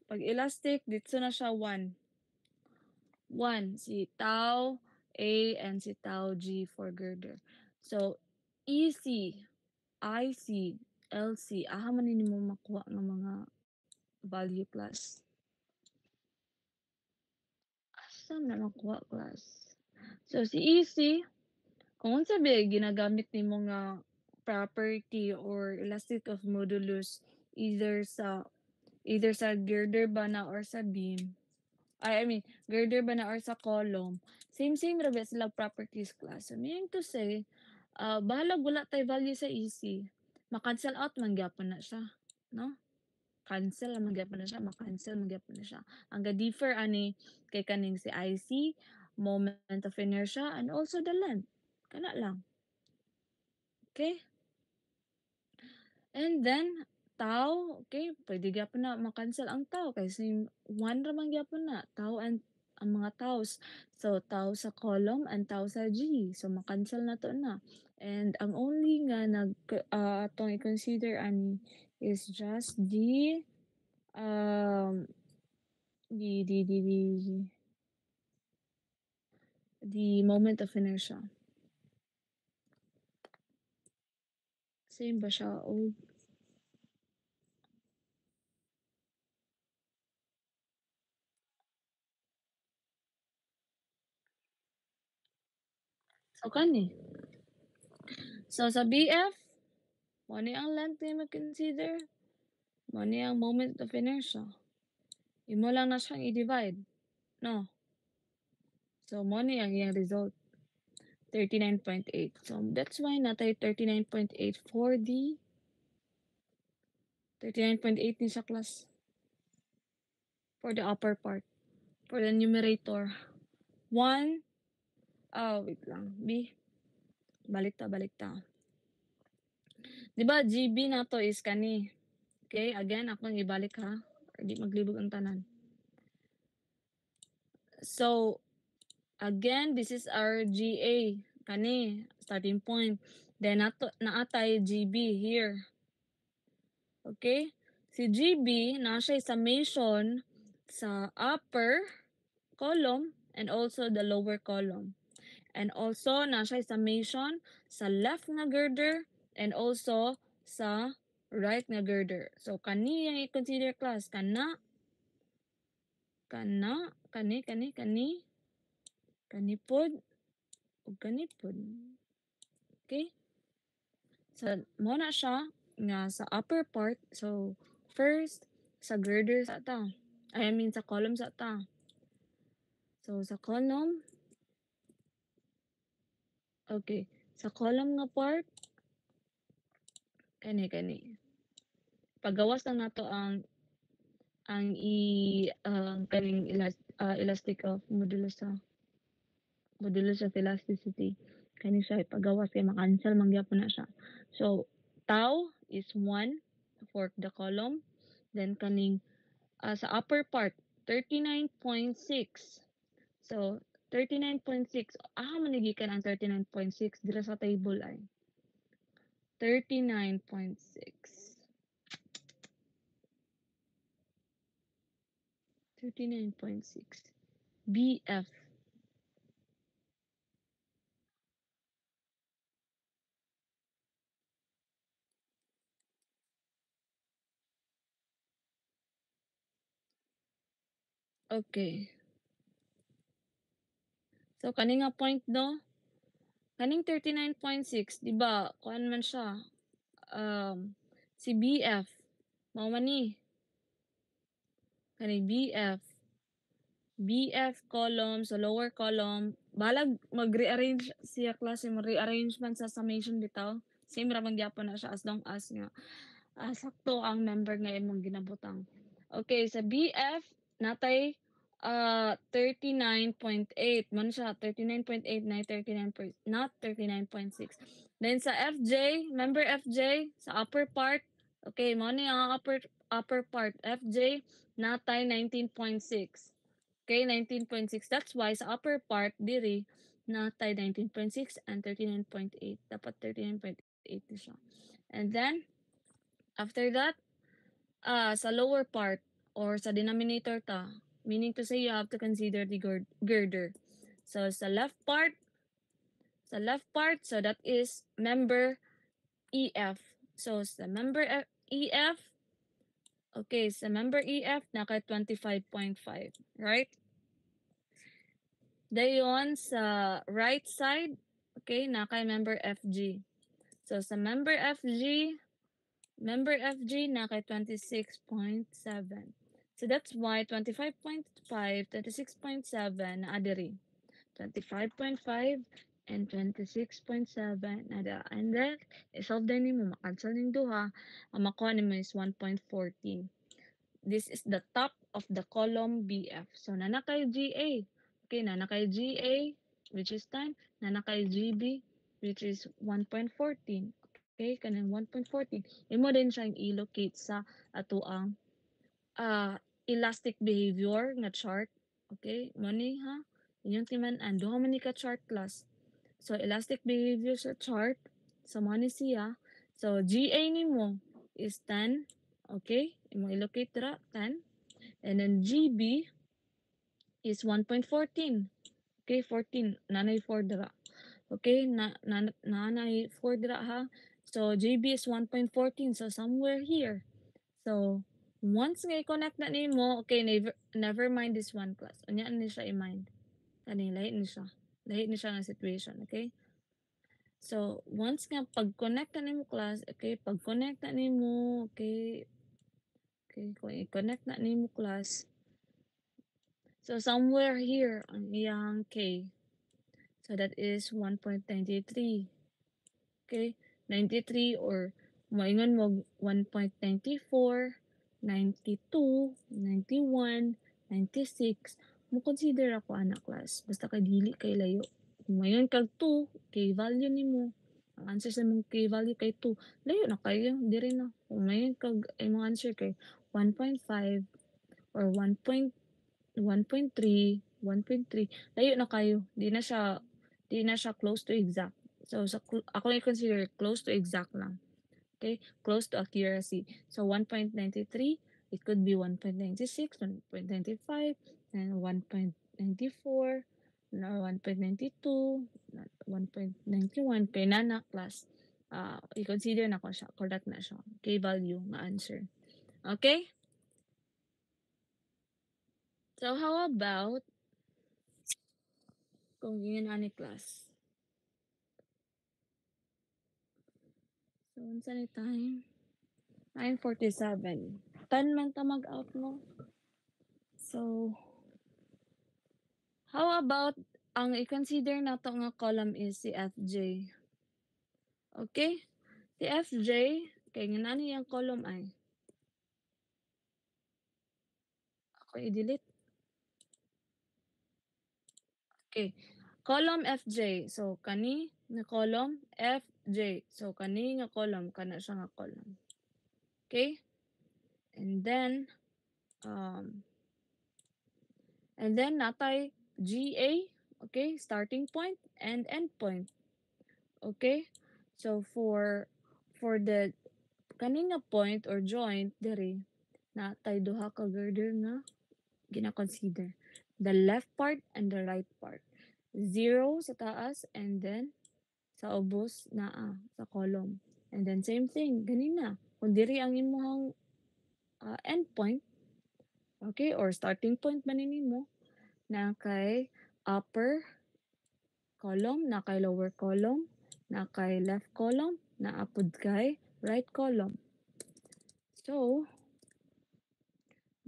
Pag elastic, dito na siya 1. 1, si tau A and si tau G for girder. So, EC, IC, LC, aha man ni mo makuha ng mga value class. Asa na nakuha class? So, si EC, kung unsa ba ginagamit nimo nga property or elastic of modulus either sa girder ba na or sa beam. I mean, girder ba na or sa column. Same ra ba sila properties class. So, meaning to say, bahalag wala tay value sa EC. Ma-cancel out man gyapon na siya, no? cancel man gyapon na siya, ma-cancel man gyapon na siya. Ang ga-differ ani kay kaning si IC, moment of inertia, and also the length. Kana lang. Okay? And then, tau, okay, pwede gyapon na ma-cancel ang tau kasi 1 ra man gyapon na, tau and ang mga taus. So, tau sa column and tau sa G. So, ma-cancel na to na. And ang only nga atong i-consider ani is just um the the the the the moment of inertia. Same ba siya? O so kani. So sa BF, mo ni ang length na mag-consider, mo ni ang moment of inertia. Imo lang na siyang i-divide, no? So mo ni ang iyang result, 39.8. So that's why natay 39.8 for the 39.8 ni sa class for the upper part, for the numerator. 1, wait lang, B, balik ta. 'Di ba GB nato is kani. Okay, again akong ibalik ha. Or di maglibog ang tanan. So, again, this is our GA kani starting point. Then naatay GB here. Okay? Si GB na siya summation sa upper column and also the lower column. And also na siya summation sa left nga girder and also sa right nga girder. So kani yung i-consider class kani pod ug kani pod. Okay? So mo na siya nga sa upper part. So first sa girder sa ta. I mean sa column sa ta. So sa column, okay. Sa column nga part kani. Pagawas lang nato ang kaning elastic of modulus of elasticity. Kani siya ipagawas kay ma-cancel man gyapon na siya. So tau is 1 for the column, then kaning sa upper part 39.6. So 39.6, man gikan ang 39.6 dira sa table ay 39.6. 39.6 BF. Okay. So kani nga point no, kaning 39.6 di ba kuan man siya, si BF mao man ni kani BF column, so lower column, balag mag-rearrange siya klase mo rearrangement sa summation bitaw. Same ra man gyapon na siya as long as nga sakto ang member nga imong ginabutang. Okay, sa BF natay 39.8 man siya, 39.8 na 39 not 39.6. Then sa FJ, member FJ sa upper part, okay, mo ni ang upper part FJ natay 19.6. Okay, 19.6. That's why sa upper part diri natay 19.6 and 39.8. Dapat 39.8 na siya. And then after that, sa lower part or sa denominator ta, meaning to say you have to consider the girder. So so that is member EF. So sa member EF, okay, sa member EF naka 25.5, right? Dayon sa right side, okay, naka member FG. So sa member FG naka 26.7. So that's why 25.5, 26.7 na diri. 25.5 and 26.7 nada. And then isolve din nimo makancel ning duha, ang makuha nimo is 1.14. this is the top of the column BF. So nana kay GA. Okay, nana kay GA which is 10, nana kay GB which is 1.14. Okay, kanang 1.14. Imo din siya i-locate sa ato ang elastic behavior nga chart. Okay, mo ni ha. Inyong timan-an duha man ni ka chart class. So elastic behavior sa chart, so mo ni siya. So GA nimo is 10. Okay, imo i-locate dira 10. And then GB is 1.14. Okay, 14. Nanay 4 dira. Okay, nanay 4 dira ha. So GB is 1.14. So somewhere here. So once nga i-connect na nimo, okay, never mind this one class. Unya ni siya i-mind. Kani lahi ni siya. Lahi ni siya nga situation, okay? So once nga pag-connect na nimo class, okay, pag-connect na nimo, okay, kung i-connect na nimo class, so somewhere here ang iyang K. So that is 1.93. Okay? 93 or moingon mo 1.94, 92, 91, 96. Mo consider ako anak class. Basta kay dili kay layo. Kung mayon kag 2, K value nimo. Ang answer sa mong K value kay 2. Layo na kayo. Diri na. Kung mayon kag imong answer kay 1.5 or 1.3, 1.3, layo na kayo. Di na siya close to exact. So ako i-consider close to exact lang. Okay? Close to accuracy. So 1.93, it could be 1.96, 1.95, and 1.94, or 1.92, 1.91. Kay nana class, i-consider na ko siya. Correct na siya. K value nga answer. Okay? So how about kung yun ani class? So, unsa ni time? 9:47. 10 man ta mag-out no? So, how about ang i-consider nato nga column is si FJ. Okay? Si FJ, kay nga nani yung column ay. Ako i-delete. Okay. Column FJ. So, kani nga column FJ. So, kani nga column, kana siya nga column. Okay? And then, natay GA, okay, starting point and end point. Okay? So for the kaning nga point or joint diri natay duha ka girder nga gina-consider. The left part and the right part. 0 sa taas and then sa ubos naa sa column. And then same thing ganina. Kung diri ang imong end point, okay, or starting point man nimo na kay upper column, na kay lower column, na kay left column, na apod kay right column. So,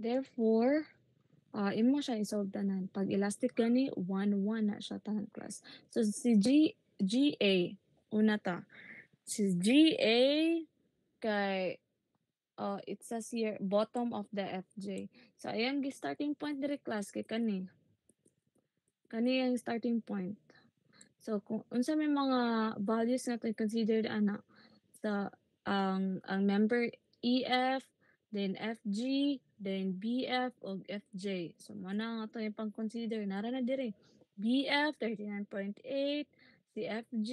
therefore, imo siya isolve tanan. Pag elastic gani, 1, 1 na siya tanan class. So, si GA, una ta. Si GA kay it says here, bottom of the FJ. So, ayan, starting point diri class kay kani. Kani ang starting point. So kung unsa may mga values nga to considered ana sa ang member EF, then FG, then BF ug FJ. So mo na nga to yung pang-consider nara na diri. BF 39.8, si FG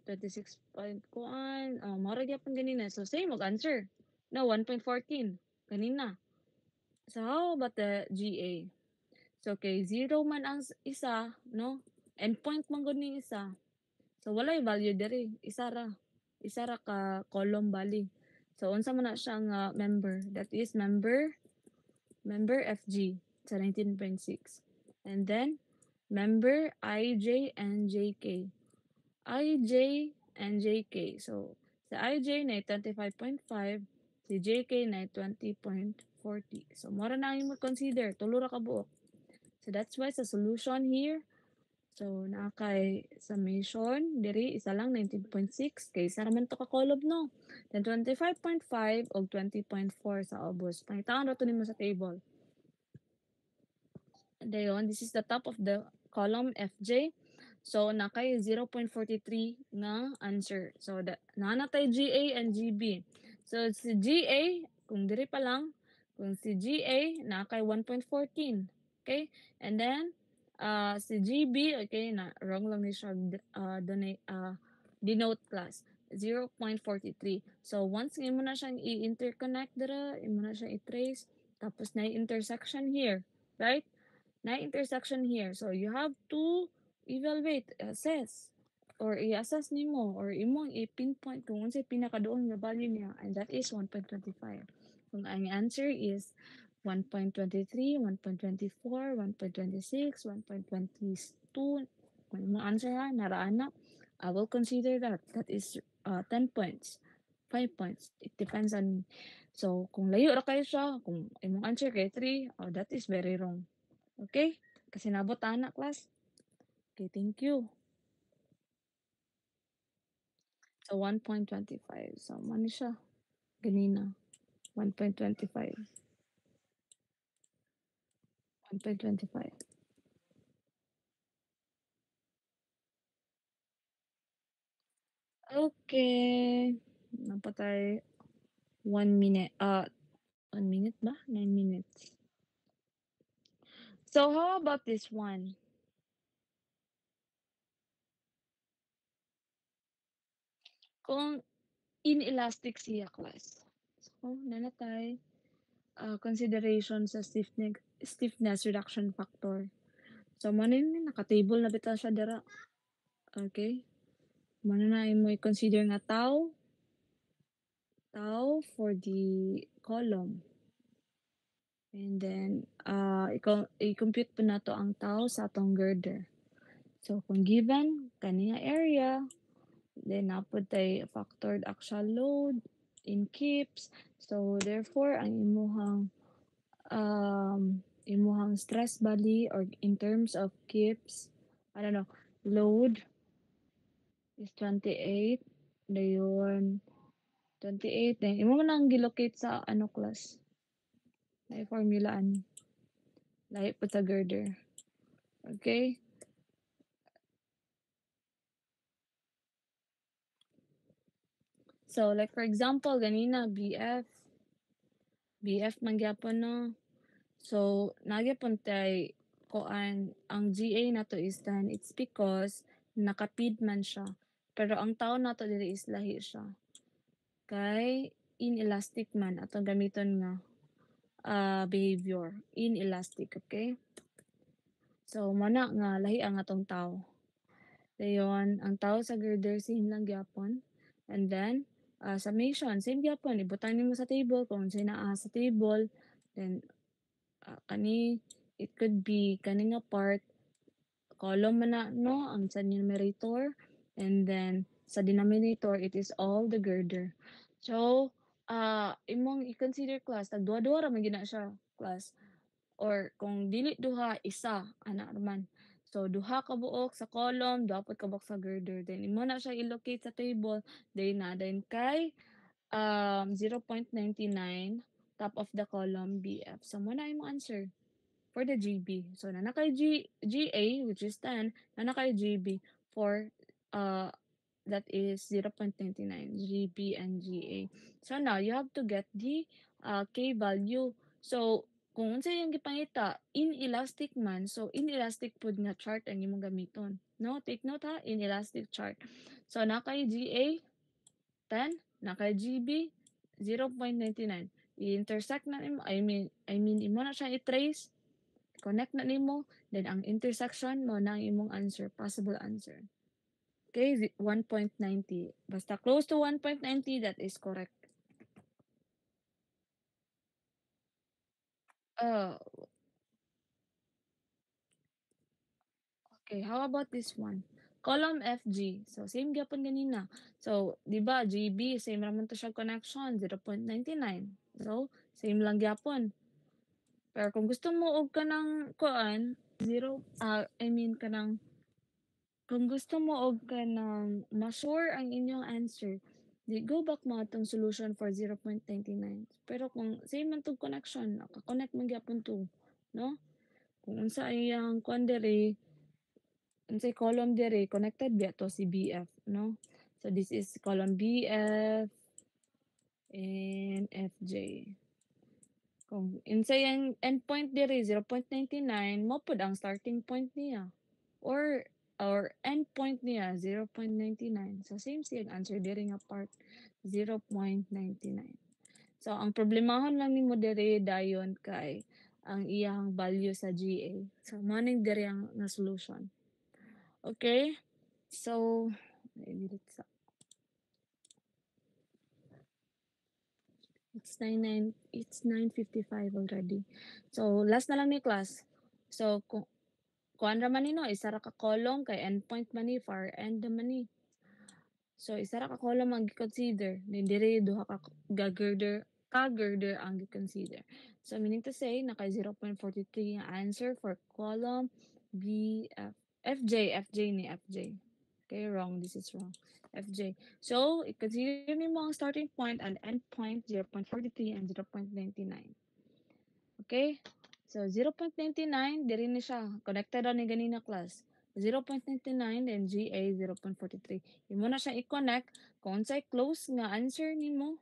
26 point kuan. Mao ra gyapon ganina. So same og answer. No 1.14 kanina. So how about the GA? So kay 0 man ang isa, no? Endpoint man gud ning isa. So walay value diri, isa ra. Isa ra ka column bali. So unsa man na siya nga member? That is member FG sa 19.6. And then member IJ and JK. IJ and JK. So sa IJ na 25.5, si JK na 20.40. So mora na yung mo consider, tulo ra ka buok. So that's why sa solution here, So, naa kay summation diri isa lang 19.6 kay isa raman to ka kolob no. Then 25.5 og 20.4 sa ubos. Pangitaon ra to nimo sa table. Dayon, this is the top of the column FJ. So, na kay 0.43 nga answer. So, nanatay GA and GB. So, si GA, kung diri pa lang, kung si GA, na kay 1.14. Okay? And then, si GB, okay, na wrong lang ni siya denote class. 0.43. So, once imo na siyang i-interconnect dira, imo na siyang i-trace, tapos na intersection here. Right? Na intersection here. So you have to evaluate, assess, or i-assess nimo or imong i-pinpoint kung unsay pinakaduol nga value niya, and that is 1.25. Kung ang answer is 1.23, 1.24, 1.26, 1.22, kung imong answer ha, naraan na, I will consider that. That is 10 points. 5 points. It depends on, so kung layo ra kayo siya, kung imong answer kay 3, oh, that is very wrong. Okay? Kasi nabot ana class. Okay, thank you. So 1.25. So man siya ganina. 1.25. 1.25. Okay. Napatay 1 minute. 1 minute ba? 9 minutes. So how about this one? Kung inelastic siya class. So nanatay consideration sa stiffness reduction factor. So mo naka-table na bitaw siya dira. Okay? Muna na imo i-consider nga tau for the column. And then, i-compute po nato ang tau sa atong girder. So, kung given, kani nga area, then napod tay factored actual load in kips. So, therefore, ang imuhang stress body or in terms of kips, I don't know, load is 28. Dayon, 28 eh. Imo man ang gilocate sa ano class. Na formulaan. Lahi po sa girder. Okay? So, like for example, ganina, BF man gyapon no. So, nagyapon tay koan ang GA nato is 10. It's because nakapid man siya. Pero ang tao nato dili is lahi siya. Kay inelastic man atong gamiton nga behavior. Inelastic, okay? So, mana nga lahi ang atong tao. Dayon, ang tao sa girder same lang gyapon. And then, summation, same gyapon. Ibutang nimo sa table kung unsay naa sa table. Then, it could be kani nga part, column man na, no, ang sa numerator. And then, sa denominator, it is all the girder. So, imong i-consider class, tagduha-duha ra man gina siya class. Or kung dili duha, isa, ana naman. So, duha ka buok sa column, duha pod ka buok sa girder. Then, imo na siya i-locate sa table. Then kay 0.99, top of the column, BF. So, mo na imong answer for the GB. So, na kay GA, which is 10, na kay GB for that is 0.99 GB and GA. So, now, you have to get the K value. So, kung unsa yung gipangita, inelastic man, so inelastic pud nga chart ang imong gamiton. No, take note ha, inelastic chart. So, na kay GA, 10, na kay GB, 0.99. I-intersect na nimo, I mean, imo na siya i-trace, connect na nimo, then ang intersection mo na ang imong answer, possible answer. Okay, 1.90. Basta close to 1.90, that is correct. Uh, okay, how about this one? Column FG. So, same gyapon ganina. So, di ba, GB, same raman to siya connection, 0.99. So, same lang gyapon. Pero kung gusto mo og kanang kuan, I mean kanang Kung gusto mo og kanang ma-sure ang inyong answer, di go back mo atong solution for 0.99. Pero kung same man 'tong connection, naka-connect man gyapon 'to, no? Kung unsa iyang kuan diri, unsay column diri, connected biya to si BF, no? So this is column BF and FJ. Kung unsay ang endpoint diri 0.99, mo pod ang starting point niya. Or endpoint niya 0.99. So same siyang answer diri nga part 0.99. So ang problemahon lang nimo diri dayon kay ang iyang value sa GA. So mao ning diri ang nga solution. Okay? So i-delete sa it's 9:55 already. So last na lang ni class. So kung kuan ra man nino isa ra ka column kay endpoint man ni far end man ni. So isa ra ka column ang gi-consider, then diri duha ka girder ang gi-consider. So meaning to say naka 0.43 nga answer for column BF. FJ ni FJ. Okay, wrong. This is wrong. FJ. So, i-consider nimo ang starting point and end point 0.43 and 0.99. Okay? So, 0.99, diri ni siya. Connected ra ni ganina class. 0.99 and GA 0.43. Imo na siya i-connect kung unsay close nga answer nimo.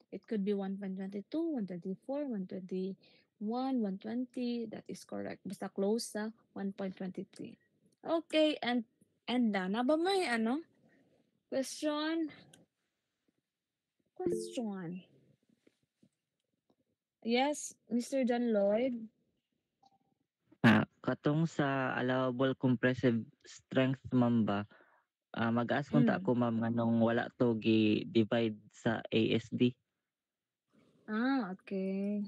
It could be 1.22, 124, 121, 120. That is correct. Basta close sa 1.23. Okay, and na ba may ano? Question? Question. Yes, Mr. John Lloyd. Katong sa allowable compressive strength ma'am ba, mag-ask unta Mm. ako ma'am nganong wala 'to gi-divide sa ASD? Okay.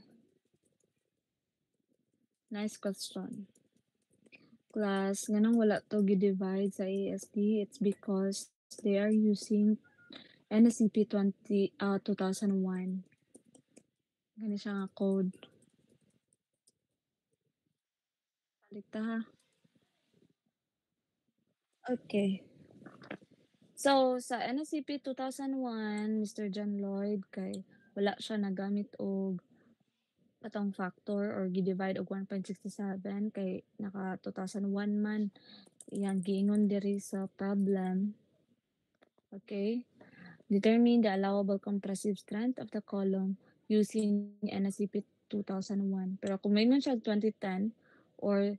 Nice question. Class, nganong wala to gi-divide sa ASD? It's because they are using NSCP 2001. Gani siya nga code. Balik ta ha. Okay. So, sa NSCP 2001, Mr. John Lloyd, kay wala siya nagamit og katong factor or gi-divide og 1.67 kay naka 2001 man iyang giingon diri sa problem. Okay? Determine the allowable compressive strength of the column using NSCP 2001. Pero kung maingon siya 2010 or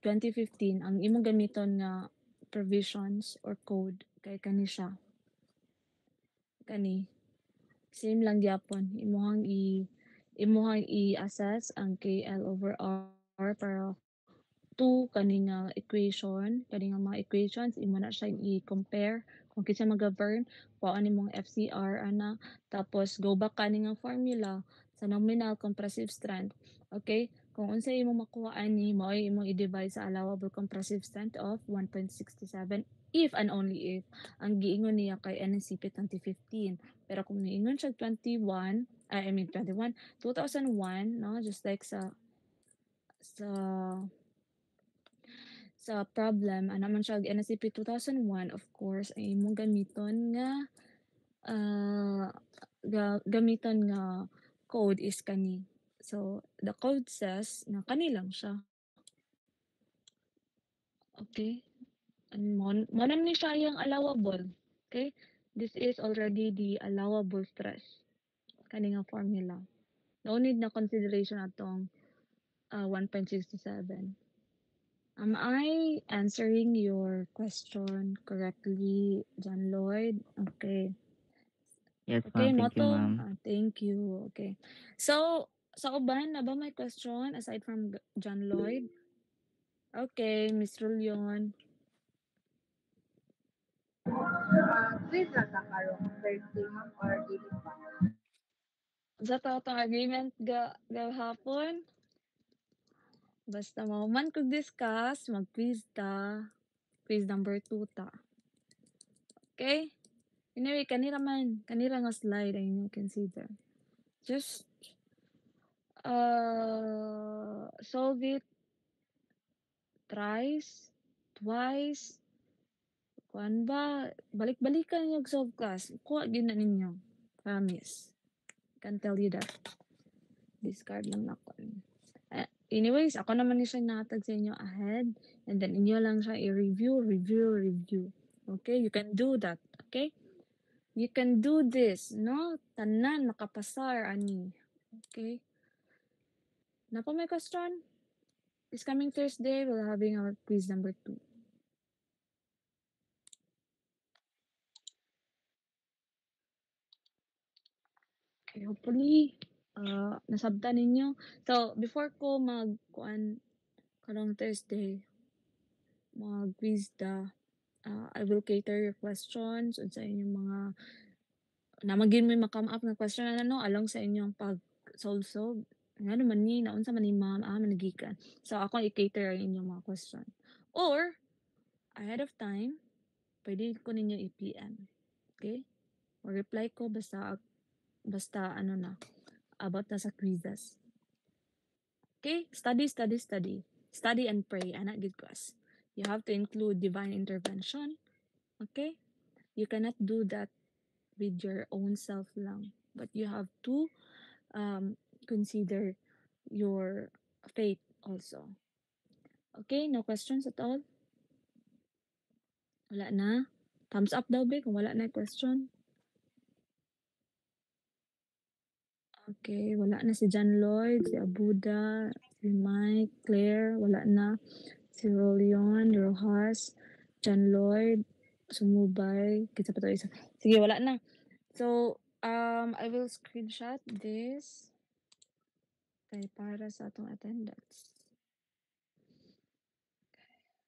2015 ang imong gamiton nga provisions or code kay kani siya. Kani same lang gyapon imuhang i-assess ang KL over R para to kani nga equation, kani nga mga equations imo na siya i-compare kung kinsa mag-govern, kuhaan nimong FCR ana, tapos go back kani nga formula sa nominal compressive strength. Okay? Kung unsay imong makuha ani mao imong i-divide sa allowable compressive strength of 1.67 if and only if ang giingon niya kay NSCP 2015. Pero kung niingon siya 2001, no, just like sa sa problem ana man siya NSCP 2001 of course ay imong gamiton nga gamiton nga code is kani. So the code says na kani lang siya. Okay? And mo na ni siya yung allowable. Okay? This is already the allowable stress. Kani nga formula. No need na consideration atong 1.67. Am I answering your question correctly, John Lloyd? Okay. Yes Okay, ma'am, thank you Moto. ma'am. Thank you. Okay. So, sa uban, na ba may question aside from John Lloyd? Okay, Miss Rulion. Quiz na ta karong Thursday ma'am or dili pa? Sa to agreement gahapon, basta man kog discuss, mag-quiz ta. Quiz number 2 ta. Okay? Anyway, kanira nga slide ay you consider. Just solve it thrice, twice, kuan ba, balik-balikan niyo solve class. Kuha gina ninyo. Promise. Can tell you that. Discard lang na ko. Anyways, ako naman ni siya natag sa inyo ahead. And then, inyo lang siya i-review, review. Okay? You can do that. Okay? You can do this. No? Tanan, makapasar, ani. Okay? Na po may question? This coming Thursday, we're having our quiz number 2. Okay, hopefully, nasabtan ninyo. So, before ko mag-kuan karong Thursday, mag-quiz I will cater your questions sa inyong mga namagin mo ma-come up na question ano along sa inyong pag-solve. Nga naman ni, naunsa man ni ma'am, managikan. So, ako i-cater ang inyong mga question. Or, ahead of time, pwede ko ninyo i-PM. Okay? Or reply ko basta ano na, about na sa quizzes. Okay? Study. Study and pray. Anak gid class. You have to include divine intervention. Okay? You cannot do that with your own self lang. But you have to consider your faith also. Okay? No questions at all? Wala na? Thumbs up daw, be, kung wala na question. Okay, wala na si John Lloyd, si Abuda, si Mike, Claire, wala na. Si Rolion, Rojas, John Lloyd, Sumubay, kita pa to isa. Sige, wala na. So, I will screenshot this kay para sa atong attendance.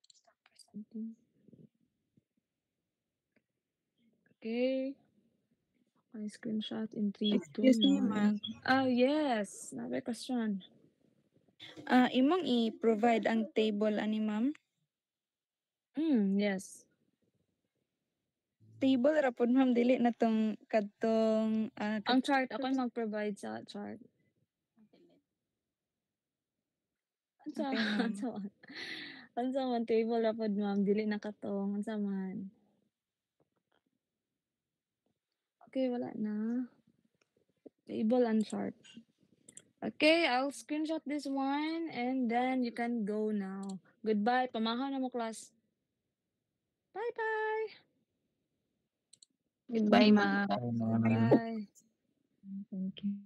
Stop presenting. Okay. I screenshot in 3, 2, Excuse me, 1. ma'am. Yes. Nabe question. Imong i-provide ang table ani, ma'am? Yes. Table ra pod, ma'am, dili na tong kadtong Ang chart, ako yung mag-provide sa chart. Unsa Okay, ma'am. unsa man? Unsa man table ra pod ma'am, dili na katong unsa man? Okay, wala na. Table and chart. Okay, I'll screenshot this one and then you can go now. Goodbye. Pamahaw na mo class. Bye-bye. Goodbye, ma'am. Ayun, Bye. Thank you.